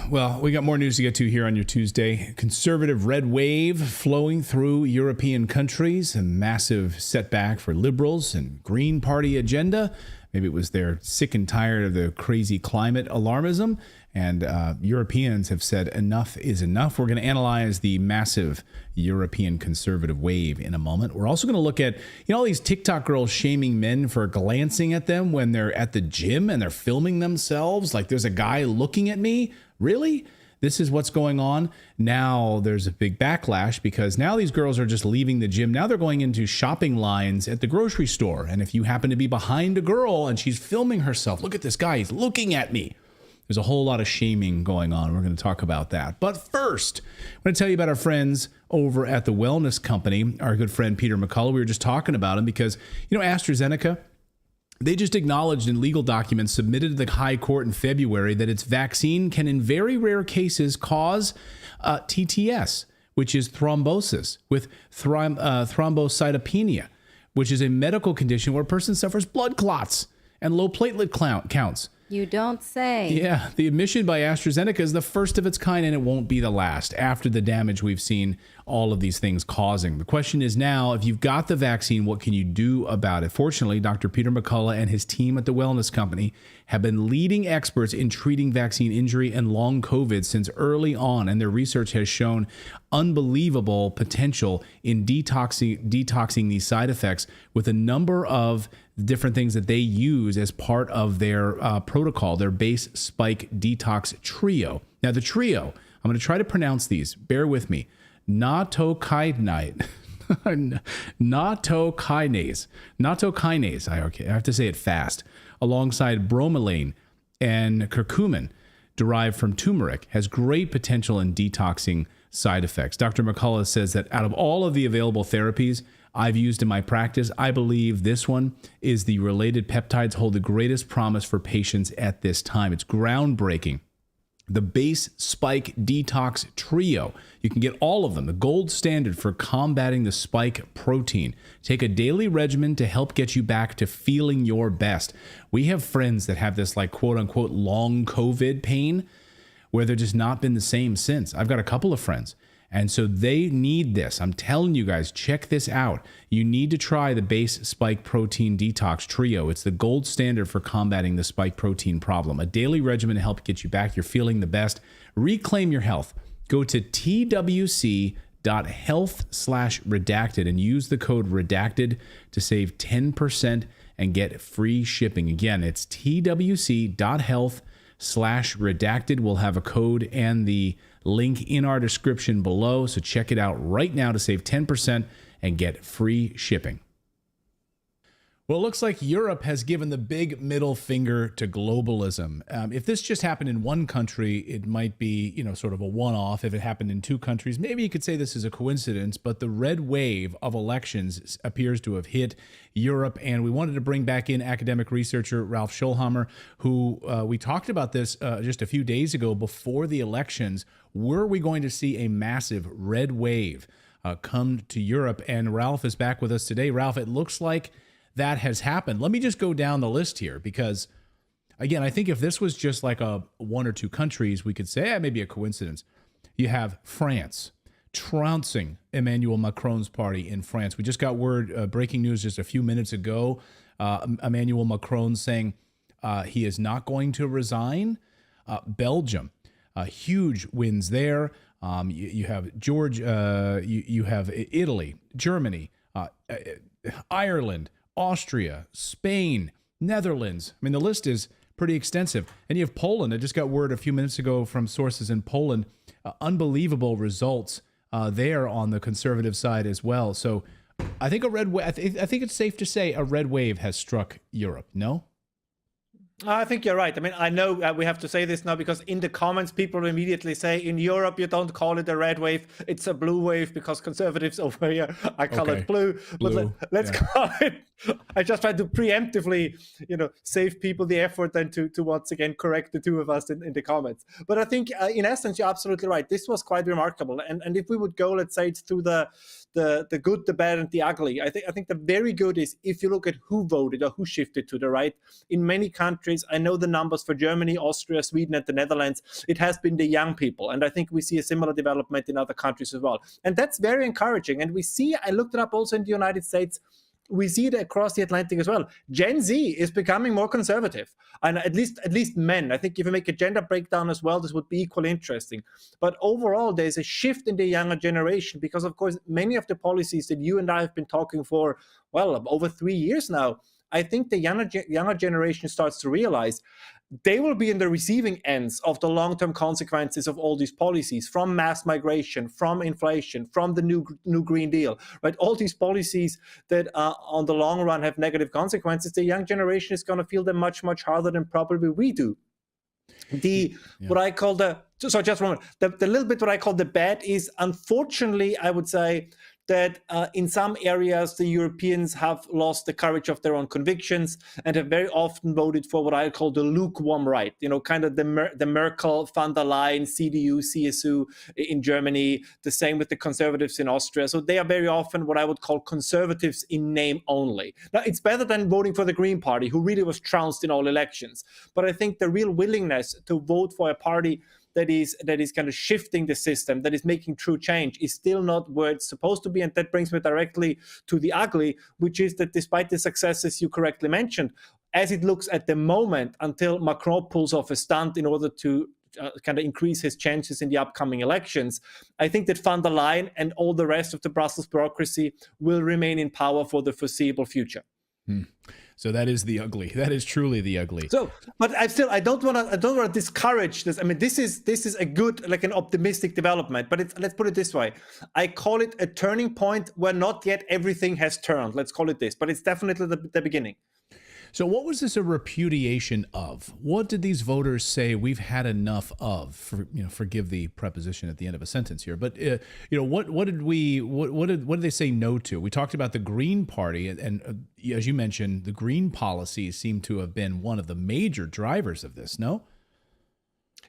Well, we got more news to get to here on your Tuesday. Conservative red wave flowing through European countries, a massive setback for liberals and Green Party agenda. Maybe it was they're sick and tired of the crazy climate alarmism, and Europeans have said enough is enough. We're going to analyze the massive European conservative wave in a moment. We're also going to look at, all these TikTok girls shaming men for glancing at them when they're at the gym and they're filming themselves. Like, there's a guy looking at me. Really? This is what's going on. Now there's a big backlash because now these girls are just leaving the gym. Now they're going into shopping lines at the grocery store. And if you happen to be behind a girl and she's filming herself, look at this guy, he's looking at me. There's a whole lot of shaming going on. We're going to talk about that. But first, I'm going to tell you about our friends over at the Wellness Company, our good friend Peter McCullough. We were just talking about him because, AstraZeneca, they just acknowledged in legal documents submitted to the High Court in February that its vaccine can, in very rare cases, cause TTS, which is thrombosis with thrombocytopenia, which is a medical condition where a person suffers blood clots and low platelet counts. You don't say. Yeah, the admission by AstraZeneca is the first of its kind, and it won't be the last after the damage we've seen all of these things causing. The question is now, if you've got the vaccine, what can you do about it? Fortunately, Dr. Peter McCullough and his team at the Wellness Company have been leading experts in treating vaccine injury and long COVID since early on, and their research has shown unbelievable potential in detoxing these side effects with a number of different things that they use as part of their protocol, their base spike detox trio. Now, the trio, I'm going to try to pronounce these. Bear with me. Nattokinase. I have to say it fast. Alongside bromelain and curcumin, derived from turmeric, has great potential in detoxing side effects. Dr. McCullough says that out of all of the available therapies I've used in my practice, I believe this one is the related peptides hold the greatest promise for patients at this time. It's groundbreaking. The base spike detox trio. You can get all of them, the gold standard for combating the spike protein. Take a daily regimen to help get you back to feeling your best. We have friends that have this like quote unquote long COVID pain where they're just not been the same since. I've got a couple of friends. And so they need this. I'm telling you guys, check this out. You need to try the base spike protein detox trio. It's the gold standard for combating the spike protein problem. A daily regimen to help get you back. You're feeling the best. Reclaim your health. Go to twc.health/redacted and use the code redacted to save 10% and get free shipping. Again, it's twc.health/redacted. We'll have a code and the link in our description below. So check it out right now to save 10% and get free shipping. Well, it looks like Europe has given the big middle finger to globalism. If this just happened in one country, it might be, sort of a one-off. If it happened in two countries, maybe you could say this is a coincidence, but the red wave of elections appears to have hit Europe. And we wanted to bring back in academic researcher Ralph Schulhammer, who we talked about this just a few days ago before the elections. Were we going to see a massive red wave come to Europe? And Ralph is back with us today. Ralph, it looks like that has happened. Let me just go down the list here because, again, I think if this was just like a one or two countries, we could say maybe a coincidence. You have France trouncing Emmanuel Macron's party in France. We just got word, breaking news just a few minutes ago, Emmanuel Macron saying he is not going to resign. Belgium, huge wins there. You have you have Italy, Germany, Ireland, Austria, Spain, Netherlands. I mean, the list is pretty extensive. And you have Poland. I just got word a few minutes ago from sources in Poland. Unbelievable results there on the conservative side as well. So I think I think it's safe to say a red wave has struck Europe. No? I think you're right. I mean, I know we have to say this now because in the comments, people immediately say in Europe, you don't call it a red wave. It's a blue wave because conservatives over here, I call it blue. But let's call it. I just try to preemptively, save people the effort and to once again correct the two of us in the comments. But I think in essence, you're absolutely right. This was quite remarkable. And if we would go, let's say, through the good, the bad, and the ugly, I think the very good is if you look at who voted or who shifted to the right. In many countries, I know the numbers for Germany, Austria, Sweden, and the Netherlands. It has been the young people. And I think we see a similar development in other countries as well. And that's very encouraging. And we see, I looked it up also in the United States, we see it across the Atlantic as well. Gen Z is becoming more conservative, and at least men. I think if you make a gender breakdown as well, this would be equally interesting. But overall, there's a shift in the younger generation because, of course, many of the policies that you and I have been talking for, well, over 3 years now, I think the younger generation starts to realize they will be in the receiving ends of the long-term consequences of all these policies, from mass migration, from inflation, from the new Green Deal, right? All these policies that on the long run have negative consequences. The young generation is going to feel them much, much harder than probably we do. What I call the little bit what I call the bad is, unfortunately, I would say that in some areas, the Europeans have lost the courage of their own convictions and have very often voted for what I call the lukewarm right, kind of the Merkel, von der Leyen, CDU, CSU in Germany, the same with the conservatives in Austria. So they are very often what I would call conservatives in name only. Now, it's better than voting for the Green Party, who really was trounced in all elections. But I think the real willingness to vote for a party that is kind of shifting the system, that is making true change, is still not where it's supposed to be. And that brings me directly to the ugly, which is that despite the successes you correctly mentioned, as it looks at the moment, until Macron pulls off a stunt in order to kind of increase his chances in the upcoming elections, I think that von der Leyen and all the rest of the Brussels bureaucracy will remain in power for the foreseeable future. So that is the ugly. That is truly the ugly. So, but I don't want to discourage this. I mean, this is a good, like an optimistic development. But let's put it this way: I call it a turning point where not yet everything has turned. Let's call it this, but it's definitely the beginning. So what was this a repudiation of? What did these voters say we've had enough of? Forgive the preposition at the end of a sentence here, but what did they say no to? We talked about the Green Party, and as you mentioned, the Green policies seem to have been one of the major drivers of this. No.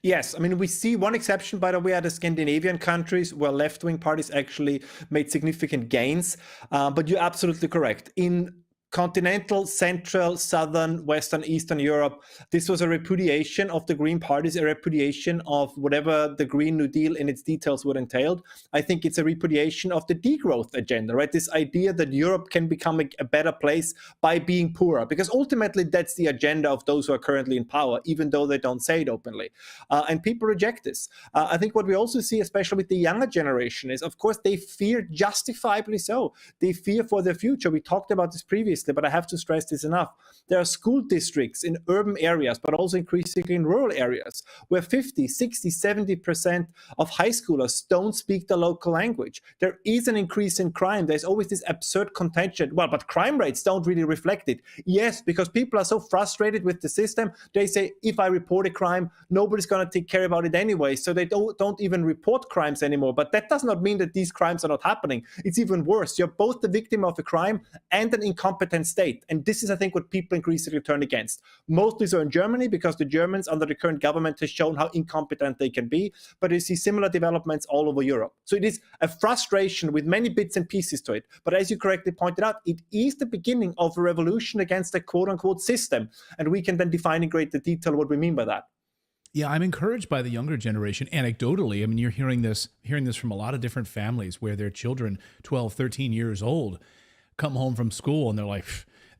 Yes, I mean, we see one exception, by the way, are the Scandinavian countries where left-wing parties actually made significant gains. But you're absolutely correct. In continental, central, southern, western, eastern Europe, this was a repudiation of the Green parties, a repudiation of whatever the Green New Deal in its details would entail. I think it's a repudiation of the degrowth agenda, right? This idea that Europe can become a better place by being poorer, because ultimately that's the agenda of those who are currently in power, even though they don't say it openly. And people reject this. I think what we also see, especially with the younger generation, is, of course, they fear, justifiably so, they fear for their future. We talked about this previously. obviously, but I have to stress this enough. There are school districts in urban areas, but also increasingly in rural areas, where 50, 60, 70% of high schoolers don't speak the local language. There is an increase in crime. There's always this absurd contention. Well, but crime rates don't really reflect it. Yes, because people are so frustrated with the system. They say, if I report a crime, nobody's going to take care about it anyway. So they don't even report crimes anymore. But that does not mean that these crimes are not happening. It's even worse. You're both the victim of a crime and an incompetent state. And this is, I think, what people increasingly turn against. Mostly so in Germany, because the Germans under the current government has shown how incompetent they can be. But you see similar developments all over Europe. So it is a frustration with many bits and pieces to it. But as you correctly pointed out, it is the beginning of a revolution against a quote-unquote system. And we can then define in greater detail what we mean by that. Yeah, I'm encouraged by the younger generation. Anecdotally, I mean, you're hearing this from a lot of different families where their children, 12, 13 years old, come home from school and they're like,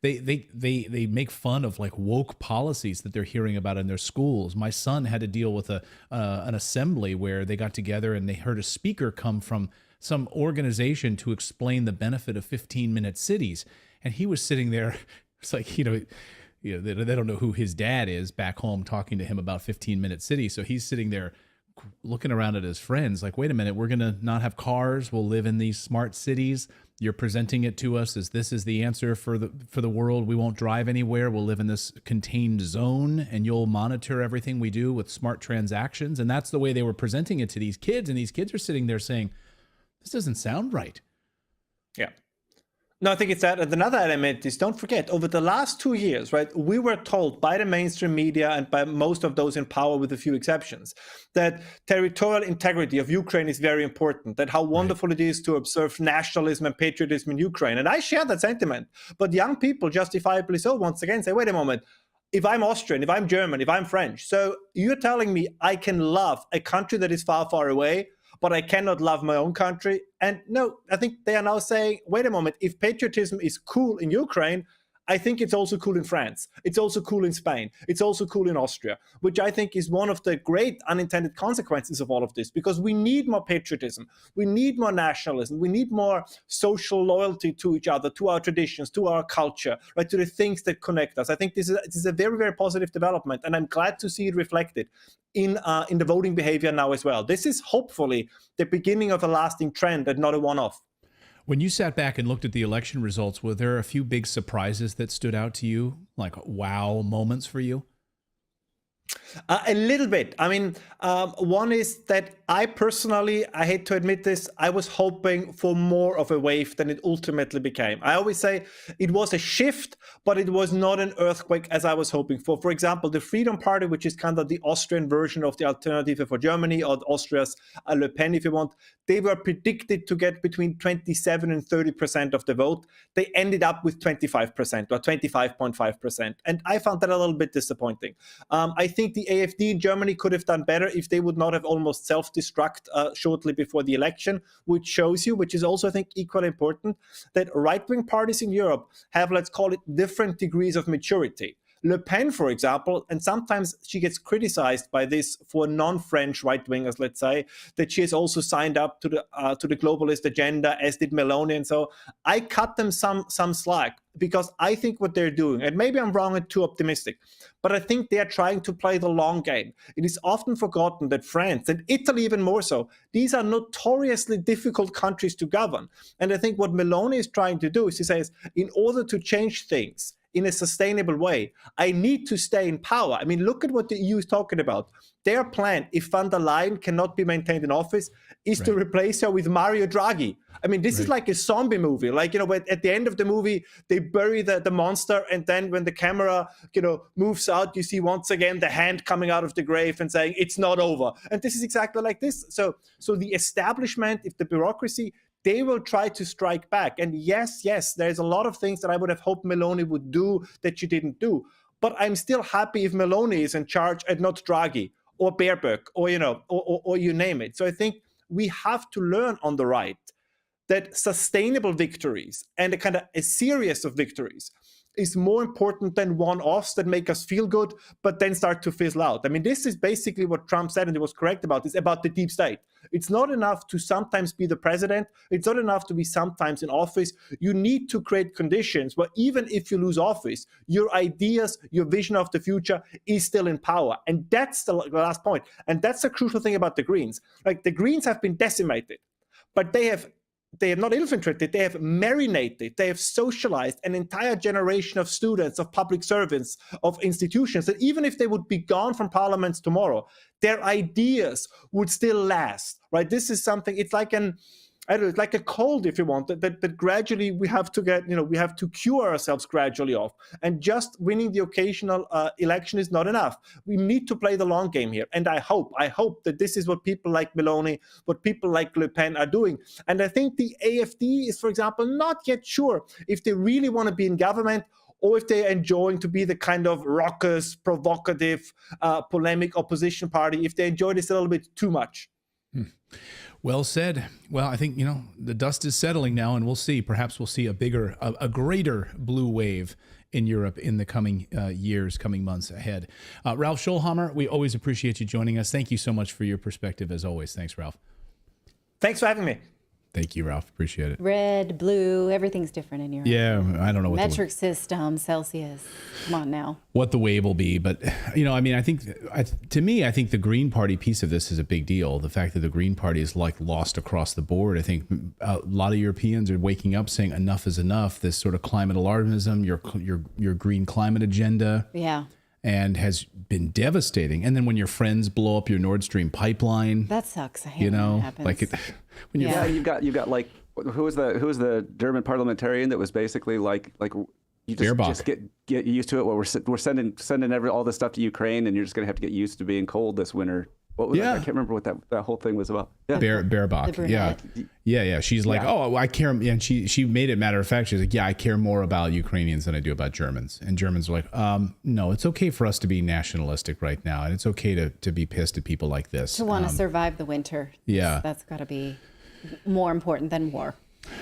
they make fun of like woke policies that they're hearing about in their schools. My son had to deal with an assembly where they got together and they heard a speaker come from some organization to explain the benefit of 15-minute cities. And he was sitting there, it's like, they don't know who his dad is back home talking to him about 15-minute cities. So he's sitting there looking around at his friends like, wait a minute, we're going to not have cars. We'll live in these smart cities. You're presenting it to us as this is the answer for the world. We won't drive anywhere. We'll live in this contained zone and you'll monitor everything we do with smart transactions. And that's the way they were presenting it to these kids. And these kids are sitting there saying, this doesn't sound right. Yeah. No, I think it's that. And another element is, don't forget, over the last 2 years, right, we were told by the mainstream media and by most of those in power, with a few exceptions, that territorial integrity of Ukraine is very important, that how wonderful it is to observe nationalism and patriotism in Ukraine. And I share that sentiment. But young people, justifiably so, once again say, wait a moment, if I'm Austrian, if I'm German, if I'm French, so you're telling me I can love a country that is far, far away, but I cannot love my own country. And no, I think they are now saying, wait a moment, if patriotism is cool in Ukraine, I think it's also cool in France. It's also cool in Spain. It's also cool in Austria, which I think is one of the great unintended consequences of all of this, because we need more patriotism. We need more nationalism. We need more social loyalty to each other, to our traditions, to our culture, right, to the things that connect us. I think this is a very, very positive development, and I'm glad to see it reflected in the voting behavior now as well. This is hopefully the beginning of a lasting trend and not a one-off. When you sat back and looked at the election results, were there a few big surprises that stood out to you, like wow moments for you? A little bit. I mean, one is that I personally, I hate to admit this, I was hoping for more of a wave than it ultimately became. I always say it was a shift, but it was not an earthquake as I was hoping for. For example, the Freedom Party, which is kind of the Austrian version of the Alternative for Germany, or Austria's Le Pen, if you want, they were predicted to get between 27 and 30% of the vote. They ended up with 25% or 25.5%. And I found that a little bit disappointing. I think the AfD in Germany could have done better if they would not have almost self-destruct shortly before the election, which shows you, which is also, I think, equally important, that right-wing parties in Europe have, let's call it, different degrees of maturity. Le Pen, for example, and sometimes she gets criticized by this for non-French right-wingers, let's say, that she has also signed up to the globalist agenda, as did Meloni. And so I cut them some slack, because I think what they're doing, and maybe I'm wrong and too optimistic, but I think they are trying to play the long game. It is often forgotten that France, and Italy even more so, these are notoriously difficult countries to govern. And I think what Meloni is trying to do is she says, in order to change things in a sustainable way, I need to stay in power. I mean, look at what the EU is talking about. Their plan, if von der Leyen cannot be maintained in office, is to replace her with Mario Draghi. I mean, this is like a zombie movie. Like, at the end of the movie, they bury the monster, and then when the camera, moves out, you see once again the hand coming out of the grave and saying, it's not over. And this is exactly like this. So the establishment, if the bureaucracy, they will try to strike back. And yes, there's a lot of things that I would have hoped Meloni would do that she didn't do. But I'm still happy if Meloni is in charge and not Draghi or Baerbock or you name it. So I think we have to learn on the right that sustainable victories and a series of victories is more important than one-offs that make us feel good, but then start to fizzle out. I mean, this is basically what Trump said, and he was correct about this, about the deep state. It's not enough to sometimes be the president. It's not enough to be sometimes in office. You need to create conditions where even if you lose office, your ideas, your vision of the future is still in power. And that's the last point. And that's the crucial thing about the Greens. Like, the Greens have been decimated, but they have not infiltrated, they have marinated, they have socialized an entire generation of students, of public servants, of institutions, that even if they would be gone from parliaments tomorrow, their ideas would still last, right? This is something, it's like it's like a cold, if you want, that gradually we have to get, we have to cure ourselves gradually of. And just winning the occasional election is not enough. We need to play the long game here. And I hope that this is what people like Meloni, what people like Le Pen are doing. And I think the AfD is, for example, not yet sure if they really want to be in government, or if they're enjoying to be the kind of raucous, provocative, polemic opposition party, if they enjoy this a little bit too much. Well said. Well, I think, the dust is settling now, and we'll see. Perhaps we'll see a greater blue wave in Europe in the coming coming months ahead. Ralph Scholhammer, we always appreciate you joining us. Thank you so much for your perspective, as always. Thanks, Ralph. Thanks for having me. Thank you, Ralph. Appreciate it. Red, blue, everything's different in Europe. Yeah, I don't know what metric system, Celsius. Come on now. What the wave will be, but I think the Green Party piece of this is a big deal. The fact that the Green Party is like lost across the board. I think a lot of Europeans are waking up saying enough is enough. This sort of climate alarmism, your green climate agenda. Yeah. And has been devastating. And then when your friends blow up your Nord Stream pipeline, that sucks. I hate when that happens. You've got like, who was the German parliamentarian that was basically like you just get used to it. Well, we're sending all this stuff to Ukraine, and you're just gonna have to get used to being cold this winter. What was that? I can't remember what that whole thing was about. Yeah. Baerbock. Yeah. She's like, oh, I care. And she made it matter of fact. She's like, yeah, I care more about Ukrainians than I do about Germans. And Germans are like, no, it's okay for us to be nationalistic right now. And it's okay to be pissed at people like this. To want to survive the winter. Yeah. That's got to be more important than war.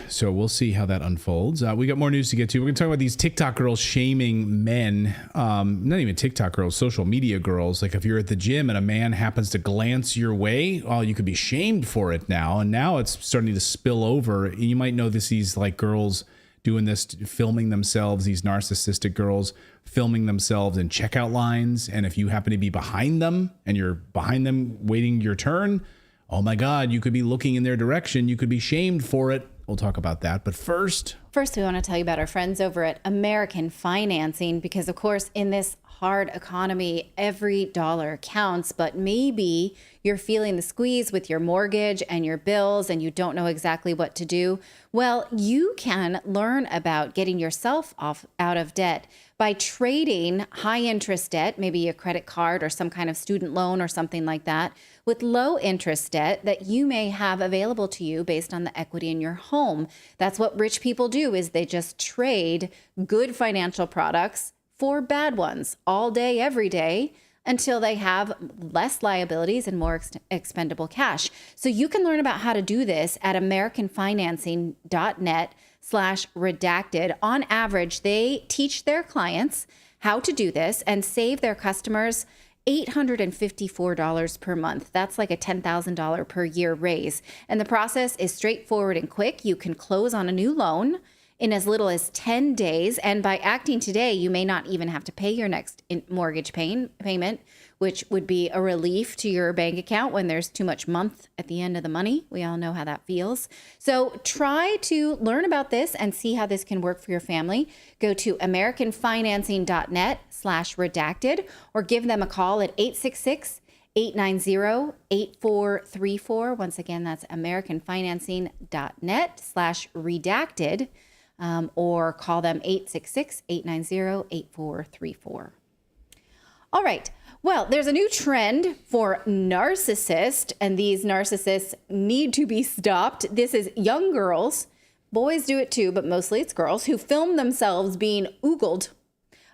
So we'll see how that unfolds. We got more news to get to. We're going to talk about these TikTok girls shaming men. Not even TikTok girls, social media girls. Like if you're at the gym and a man happens to glance your way, you could be shamed for it now. And now it's starting to spill over. You might know these like girls doing this, filming themselves, these narcissistic girls filming themselves in checkout lines. And if you happen to be behind them and you're behind them waiting your turn, oh my God, you could be looking in their direction. You could be shamed for it. We'll talk about that. But first, we want to tell you about our friends over at American Financing, because, of course, in this hard economy, every dollar counts. But maybe you're feeling the squeeze with your mortgage and your bills and you don't know exactly what to do. Well, you can learn about getting yourself out of debt by trading high interest debt, maybe a credit card or some kind of student loan or something like that, with low interest debt that you may have available to you based on the equity in your home. That's what rich people do, is they just trade good financial products for bad ones all day, every day, until they have less liabilities and more expendable cash. So you can learn about how to do this at americanfinancing.net/redacted. On average, they teach their clients how to do this and save their customers $854 per month. That's like a $10,000 per year raise. And the process is straightforward and quick. You can close on a new loan in as little as 10 days. And by acting today, you may not even have to pay your next mortgage payment, which would be a relief to your bank account when there's too much month at the end of the money. We all know how that feels. So try to learn about this and see how this can work for your family. Go to americanfinancing.net/redacted or give them a call at 866-890-8434. Once again, that's americanfinancing.net/redacted. Or call them 866-890-8434. All right. Well, there's a new trend for narcissists, and these narcissists need to be stopped. This is young girls. Boys do it too, but mostly it's girls who film themselves being oogled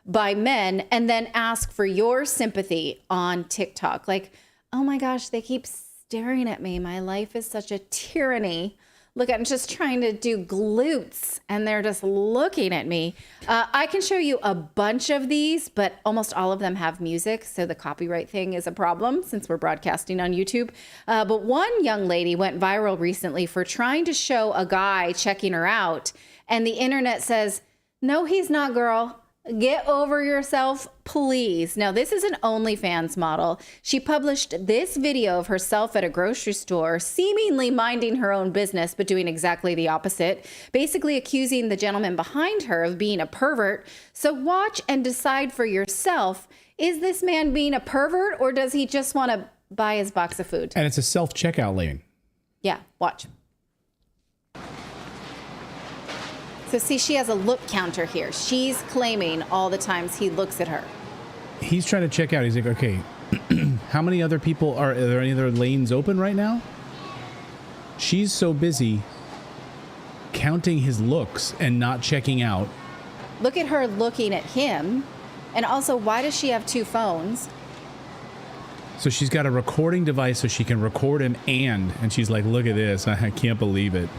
by men and then ask for your sympathy on TikTok. Like, oh my gosh, they keep staring at me. My life is such a tyranny. Look, I'm just trying to do glutes and they're just looking at me. I can show you a bunch of these, but almost all of them have music. So the copyright thing is a problem since we're broadcasting on YouTube. But one young lady went viral recently for trying to show a guy checking her out. And the internet says, no, he's not, girl. Get over yourself, please. Now, this is an OnlyFans model. She published this video of herself at a grocery store, seemingly minding her own business, but doing exactly the opposite, basically accusing the gentleman behind her of being a pervert. So watch and decide for yourself, is this man being a pervert or does he just want to buy his box of food? And it's a self-checkout lane. Yeah, watch. So see, she has a look counter here. She's claiming all the times he looks at her. He's trying to check out. He's like, okay, how many other people are there any other lanes open right now? She's so busy counting his looks and not checking out. Look at her looking at him. And also, why does she have two phones? So she's got a recording device so she can record him and she's like, look at this. I can't believe it.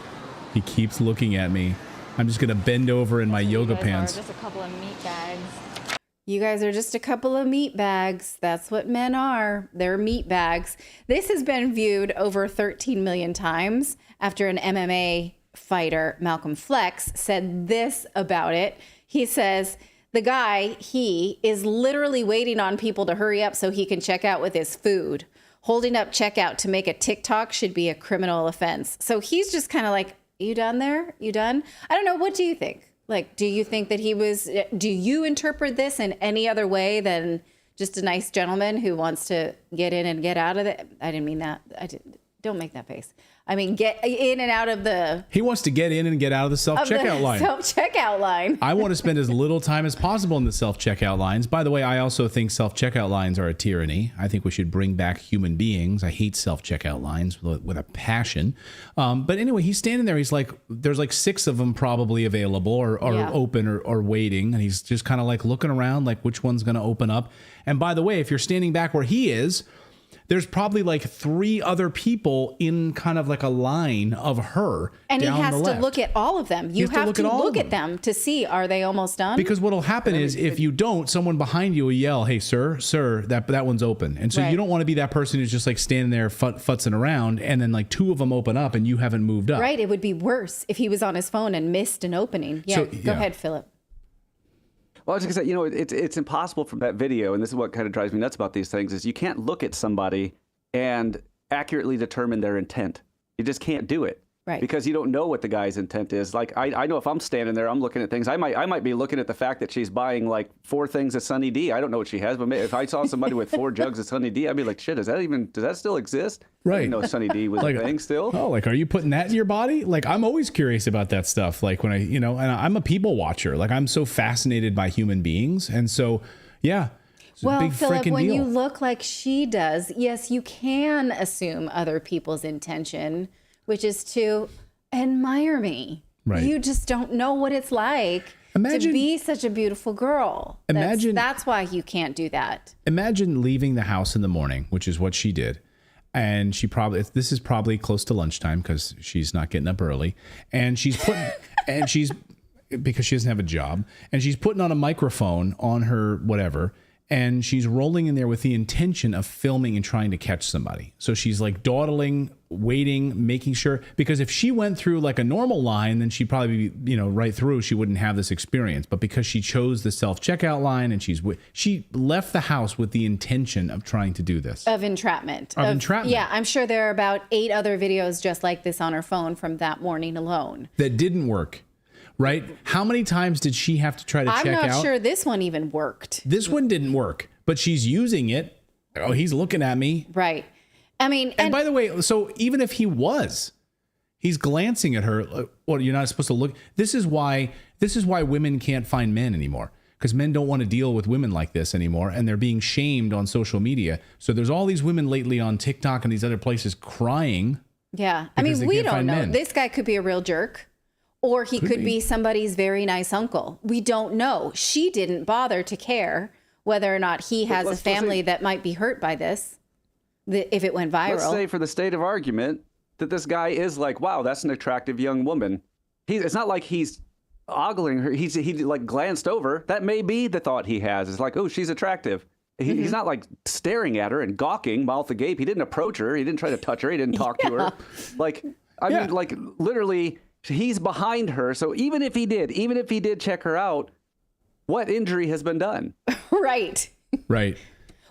He keeps looking at me. I'm just going to bend over in my yoga pants. Just a couple of meat bags. You guys are just a couple of meat bags. That's what men are. They're meat bags. This has been viewed over 13 million times after an MMA fighter, Malcolm Flex, said this about it. He says, the guy, he is literally waiting on people to hurry up so he can check out with his food. Holding up checkout to make a TikTok should be a criminal offense. So he's just kind of like, you done there? You done? I don't know. What do you think? Like, do you think that do you interpret this in any other way than just a nice gentleman who wants to get in and get out of it? I didn't mean that. Don't make that face. I mean, get in and out of the... He wants to get in and get out of the self-checkout line. Self-checkout line. I want to spend as little time as possible in the self-checkout lines. By the way, I also think self-checkout lines are a tyranny. I think we should bring back human beings. I hate self-checkout lines with a passion. But anyway, he's standing there. He's like, there's like 6 of them probably available or open or waiting. And he's just kind of like looking around like which one's going to open up. And by the way, if you're standing back where he is, there's probably like 3 other people in kind of like a line of her. And down he has the to left. look at all of them. You have to look at them to see, are they almost done? Because what'll happen is if you don't, someone behind you will yell, hey, sir, that one's open. And so you don't want to be that person who's just like standing there futzing around and then like 2 of them open up and you haven't moved up. Right. It would be worse if he was on his phone and missed an opening. Yeah. Go ahead, Philip. Well, I was going to say, it's impossible from that video, and this is what kind of drives me nuts about these things, is you can't look at somebody and accurately determine their intent. You just can't do it. Right. Because you don't know what the guy's intent is. Like, I know if I'm standing there, I'm looking at things. I might be looking at the fact that she's buying like 4 things of Sunny D. I don't know what she has, but if I saw somebody with 4 jugs of Sunny D, I'd be like, shit, does that still exist? Right. I didn't know Sunny D was like, a thing still. Oh, like, are you putting that in your body? Like, I'm always curious about that stuff. Like when and I'm a people watcher. Like I'm so fascinated by human beings. And so, yeah. Well, Philip, when you look like she does, yes, you can assume other people's intention, which is to admire me. Right. You just don't know what it's like to be such a beautiful girl. That's why you can't do that. Imagine leaving the house in the morning, which is what she did. And this is probably close to lunchtime because she's not getting up early. And she's because she doesn't have a job. And she's putting on a microphone on her whatever. And she's rolling in there with the intention of filming and trying to catch somebody. So she's like dawdling, waiting, making sure, because if she went through like a normal line, then she'd probably be, right through, she wouldn't have this experience. But because she chose the self-checkout line and she left the house with the intention of trying to do this. Of entrapment. Entrapment. Yeah, I'm sure there are about 8 other videos just like this on her phone from that morning alone. That didn't work. Right? How many times did she have to try to check out? I'm not sure this one even worked. This one didn't work, but she's using it. Oh, he's looking at me. Right. I mean, and by the way, so even if he's glancing at her. Well, you're not supposed to look. This is why women can't find men anymore, because men don't want to deal with women like this anymore, and they're being shamed on social media. So there's all these women lately on TikTok and these other places crying. Yeah. I mean, we don't know. Men. This guy could be a real jerk. Or he could be somebody's very nice uncle. We don't know. She didn't bother to care whether or not he has a family that might be hurt by this, if it went viral. Let's say for the sake of argument that this guy is like, wow, that's an attractive young woman. It's not like he's ogling her. He like glanced over. That may be the thought he has. It's like, oh, she's attractive. He's not like staring at her and gawking, mouth agape. He didn't approach her. He didn't try to touch her. He didn't talk to her. Like, I mean, like literally, he's behind her. So even if he did check her out, what injury has been done? Right. Right.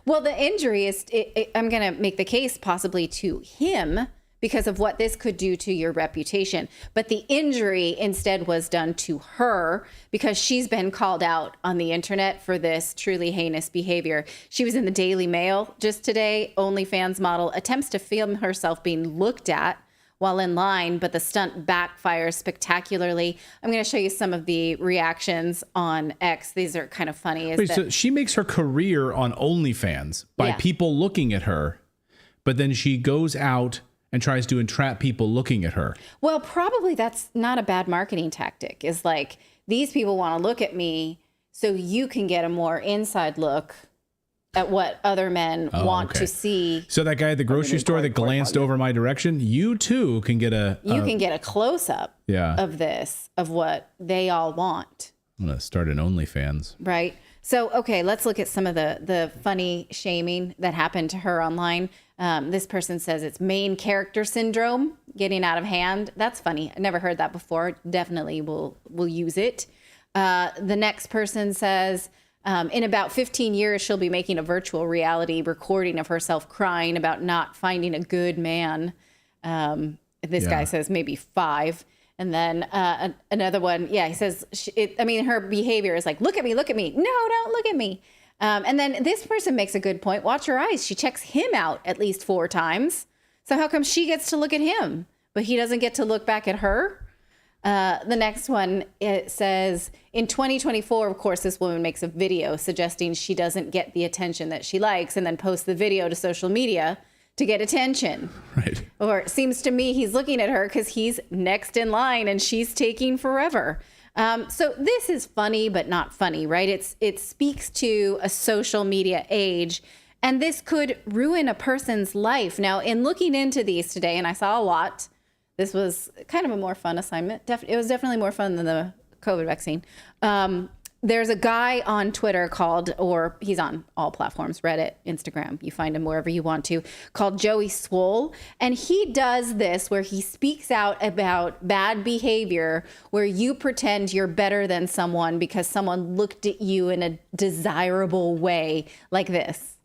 Well, the injury is, I'm going to make the case possibly to him because of what this could do to your reputation. But the injury instead was done to her because she's been called out on the internet for this truly heinous behavior. She was in the Daily Mail just today. OnlyFans model attempts to film herself being looked at while in line, but the stunt backfires spectacularly. I'm going to show you some of the reactions on X. These are kind of funny. Wait, so she makes her career on OnlyFans by people looking at her, but then she goes out and tries to entrap people looking at her. Well, probably that's not a bad marketing tactic. Is like, these people want to look at me so you can get a more inside look at what other men want to see. So that guy at the grocery store that glanced over my direction, you too can get a close up of this, of what they all want. I'm going to start an OnlyFans. Right. So, okay, let's look at some of the funny shaming that happened to her online. This person says it's main character syndrome getting out of hand. That's funny. I never heard that before. Definitely will use it. The next person says, in about 15 years, she'll be making a virtual reality recording of herself crying about not finding a good man. This guy says maybe 5. And then another one, he says, her behavior is like, look at me. No, don't look at me. And then this person makes a good point. Watch her eyes. She checks him out at least 4 times. So how come she gets to look at him, but he doesn't get to look back at her? The next one, it says, in 2024, of course, this woman makes a video suggesting she doesn't get the attention that she likes and then posts the video to social media to get attention. Right. Or it seems to me he's looking at her because he's next in line and she's taking forever. So this is funny, but not funny, right? It speaks to a social media age, and this could ruin a person's life. Now, in looking into these today, and I saw a lot, this was kind of a more fun assignment. It was definitely more fun than the COVID vaccine. There's a guy on Twitter he's on all platforms, Reddit, Instagram, you find him wherever you want to, called Joey Swole. And he does this where he speaks out about bad behavior, where you pretend you're better than someone because someone looked at you in a desirable way, like this.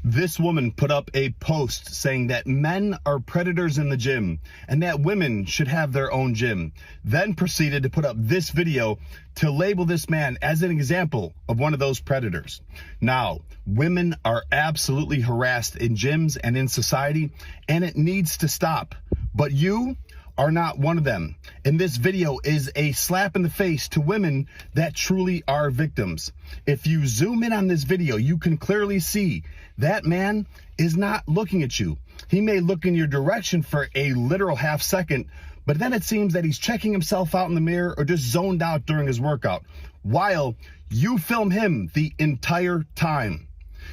This woman put up a post saying that men are predators in the gym and that women should have their own gym. Then proceeded to put up this video to label this man as an example of one of those predators. Now, women are absolutely harassed in gyms and in society, and it needs to stop. But you are not one of them. And this video is a slap in the face to women that truly are victims. If you zoom in on this video, you can clearly see that man is not looking at you. He may look in your direction for a literal half second, but then it seems that he's checking himself out in the mirror or just zoned out during his workout, while you film him the entire time.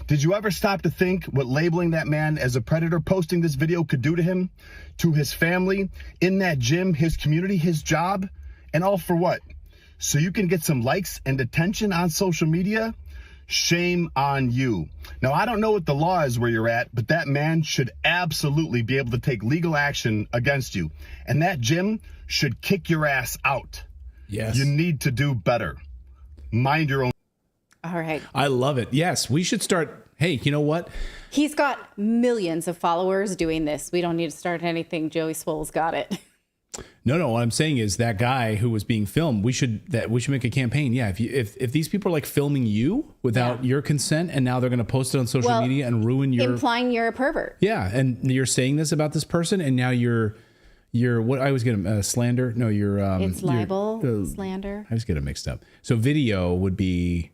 Did you ever stop to think what labeling that man as a predator, posting this video, could do to him, to his family, in that gym, his community, his job, and all for what? So you can get some likes and attention on social media? Shame on you. Now, I don't know what the law is where you're at, but that man should absolutely be able to take legal action against you. And that gym should kick your ass out. Yes. You need to do better. Mind your own. All right. I love it. Yes, we should start. Hey, you know what? He's got millions of followers doing this. We don't need to start anything. Joey Swole's got it. No. What I'm saying is that guy who was being filmed, we should make a campaign. Yeah. If these people are like filming you without your consent, and now they're going to post it on social media and ruin your, implying you're a pervert. Yeah. And you're saying this about this person, and now you're what I always get slander. No, you're it's libel, slander. I always get it mixed up. So video would be.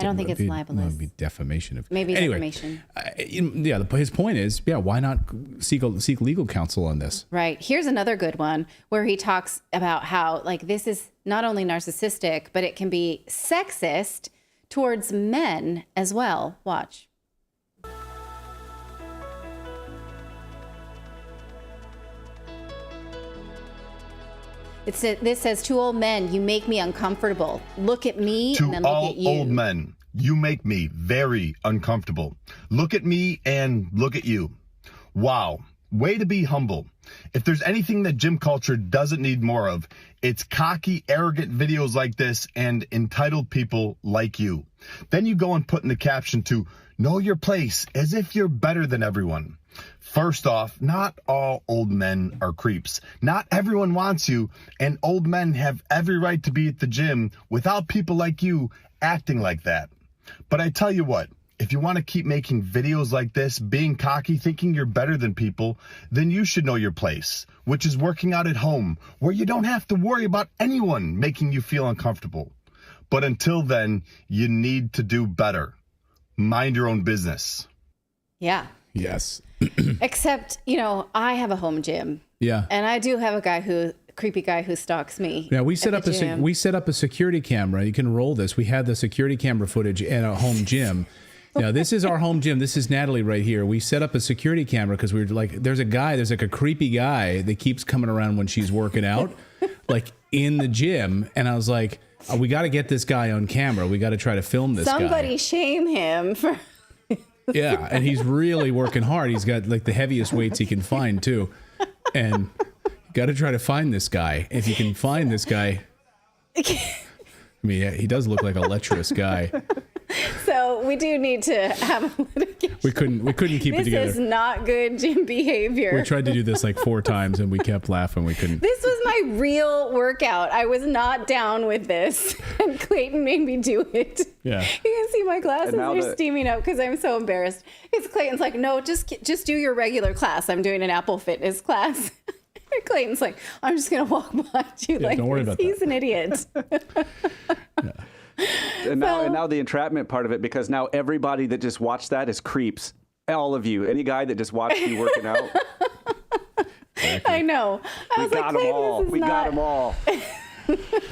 I don't think it's libelous. It would be defamation of. Maybe defamation. His point is, why not seek legal counsel on this? Right. Here's another good one where he talks about how like this is not only narcissistic, but it can be sexist towards men as well. Watch. This says, to old men, you make me uncomfortable. Look at me and then look at you. To all old men, you make me very uncomfortable. Look at me and look at you. Wow. Way to be humble. If there's anything that gym culture doesn't need more of, it's cocky, arrogant videos like this and entitled people like you. Then you go and put in the caption to know your place as if you're better than everyone. First off, not all old men are creeps. Not everyone wants you, and old men have every right to be at the gym without people like you acting like that. But I tell you what, if you want to keep making videos like this, being cocky, thinking you're better than people, then you should know your place, which is working out at home, where you don't have to worry about anyone making you feel uncomfortable. But until then, you need to do better. Mind your own business. Yeah. Yes. Except, I have a home gym. Yeah. And I do have a creepy guy who stalks me. Yeah, we set up a security camera. You can roll this. We had the security camera footage at a home gym. Now, this is our home gym. This is Natalie right here. We set up a security camera because we were like, there's like a creepy guy that keeps coming around when she's working out, like in the gym. And I was like, we got to get this guy on camera. We got to try to film this guy. Somebody shame him for... Yeah, and he's really working hard. He's got like the heaviest weights he can find too. And you got to try to find this guy. If you can find this guy. I mean, yeah, he does look like a lecherous guy. So we do need to have a litigation. We couldn't keep it together. This is not good gym behavior. We tried to do this like 4 times and we kept laughing. We couldn't. This was my real workout. I was not down with this, and Clayton made me do it. Yeah. You can see my glasses are steaming up because I'm so embarrassed. Because Clayton's like, no, just do your regular class. I'm doing an Apple Fitness class. And Clayton's like, I'm just gonna walk behind you. Yeah, like don't worry about that. He's an idiot. Yeah. And now the entrapment part of it, because now everybody that just watched that is creeps. All of you. Any guy that just watched you working out. I know. I was got them all. We got them all.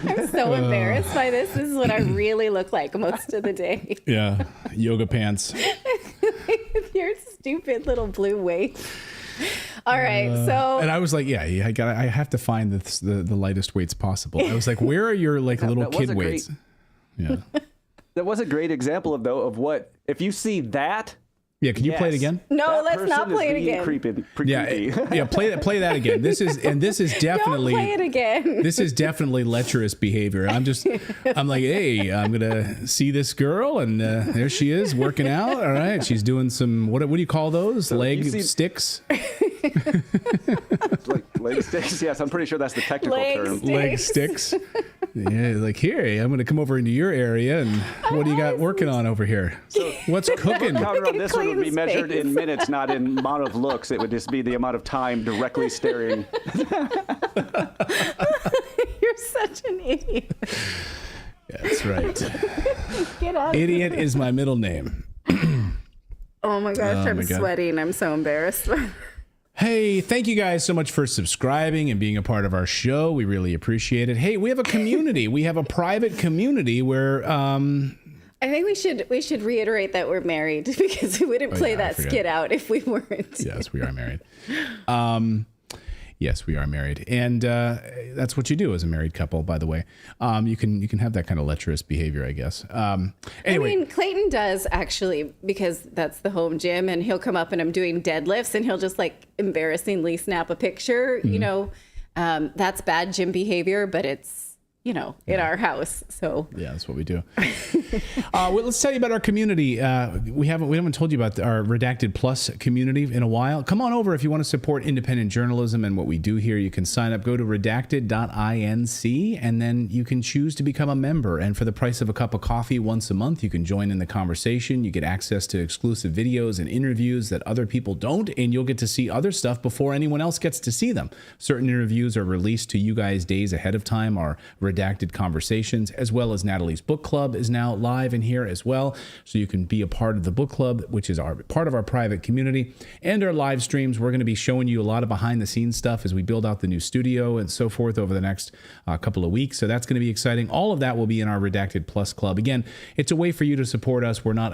I'm so embarrassed by this. This is what I really look like most of the day. Yeah. Yoga pants. With your stupid little blue weight. All right, so and I was like, I have to find the lightest weights possible. I was like, where are your like little kid weights? Yeah, that was a great example of what if you see that. Yeah, can you play it again? No, let's not play it again. Creepy. Yeah, play that again. This is definitely don't play it again. This is definitely lecherous behavior. I'm like, hey, I'm gonna see this girl, and there she is working out. All right, she's doing some what do you call those? Leg sticks. Like leg sticks. Yes, I'm pretty sure that's the technical term. Leg sticks. Yeah, like here, I'm gonna come over into your area, and what do you got working on over here? So, what's cooking? Counter on this one would be measured in minutes, not in amount of looks. It would just be the amount of time directly staring. You're such an idiot. Yeah, that's right. Get out. Idiot is my middle name. Oh my gosh, I'm sweating. I'm so embarrassed. Hey, thank you guys so much for subscribing and being a part of our show. We really appreciate it. Hey, we have a community. We have a private community where I think we should reiterate that we're married because we wouldn't play that skit out if we weren't. Yes, we are married. Yes, we are married, and that's what you do as a married couple. By the way, you can have that kind of lecherous behavior, I guess. Anyway, I mean, Clayton does actually, because that's the home gym, and he'll come up and I'm doing deadlifts, and he'll just like embarrassingly snap a picture. Mm-hmm. You know, that's bad gym behavior, but it's in our house. So yeah, that's what we do. Well, let's tell you about our community. We haven't told you about our Redacted Plus community in a while. Come on over if you want to support independent journalism and what we do here. You can sign up. Go to redacted.inc, and then you can choose to become a member. And for the price of a cup of coffee once a month, you can join in the conversation. You get access to exclusive videos and interviews that other people don't, and you'll get to see other stuff before anyone else gets to see them. Certain interviews are released to you guys days ahead of time. Our Redacted Conversations, as well as Natalie's book club, is now out live in here as well. So you can be a part of the book club, which is part of our private community, and our live streams. We're going to be showing you a lot of behind the scenes stuff as we build out the new studio and so forth over the next couple of weeks. So that's going to be exciting. All of that will be in our Redacted Plus Club. Again, it's a way for you to support us. We're not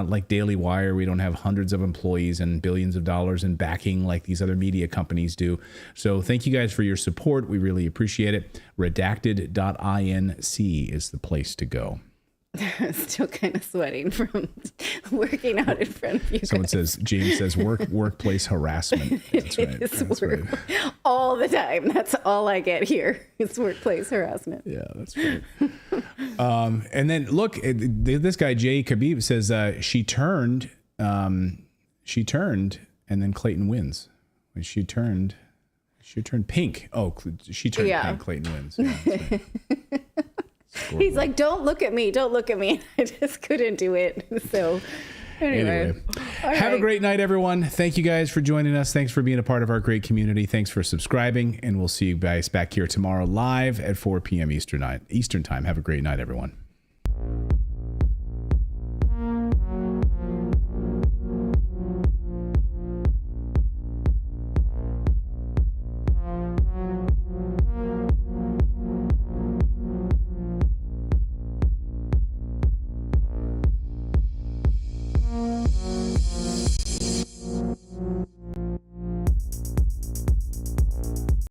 like Daily Wire. We don't have hundreds of employees and billions of dollars in backing like these other media companies do. So thank you guys for your support. We really appreciate it. Redacted.inc is the place to go. Still kind of sweating from working out in front of you. Someone says, James says, workplace harassment. That's right. That's right. All the time. That's all I get here. It's workplace harassment. Yeah, that's right. And then look, this guy, Jay Khabib, says she turned, and then Clayton wins. She turned pink. Oh, she turned pink. Clayton wins. Yeah, that's right. He's like, don't look at me. Don't look at me. I just couldn't do it. So anyway. Have a great night, everyone. Thank you guys for joining us. Thanks for being a part of our great community. Thanks for subscribing. And we'll see you guys back here tomorrow live at 4 p.m. Eastern time. Have a great night, everyone.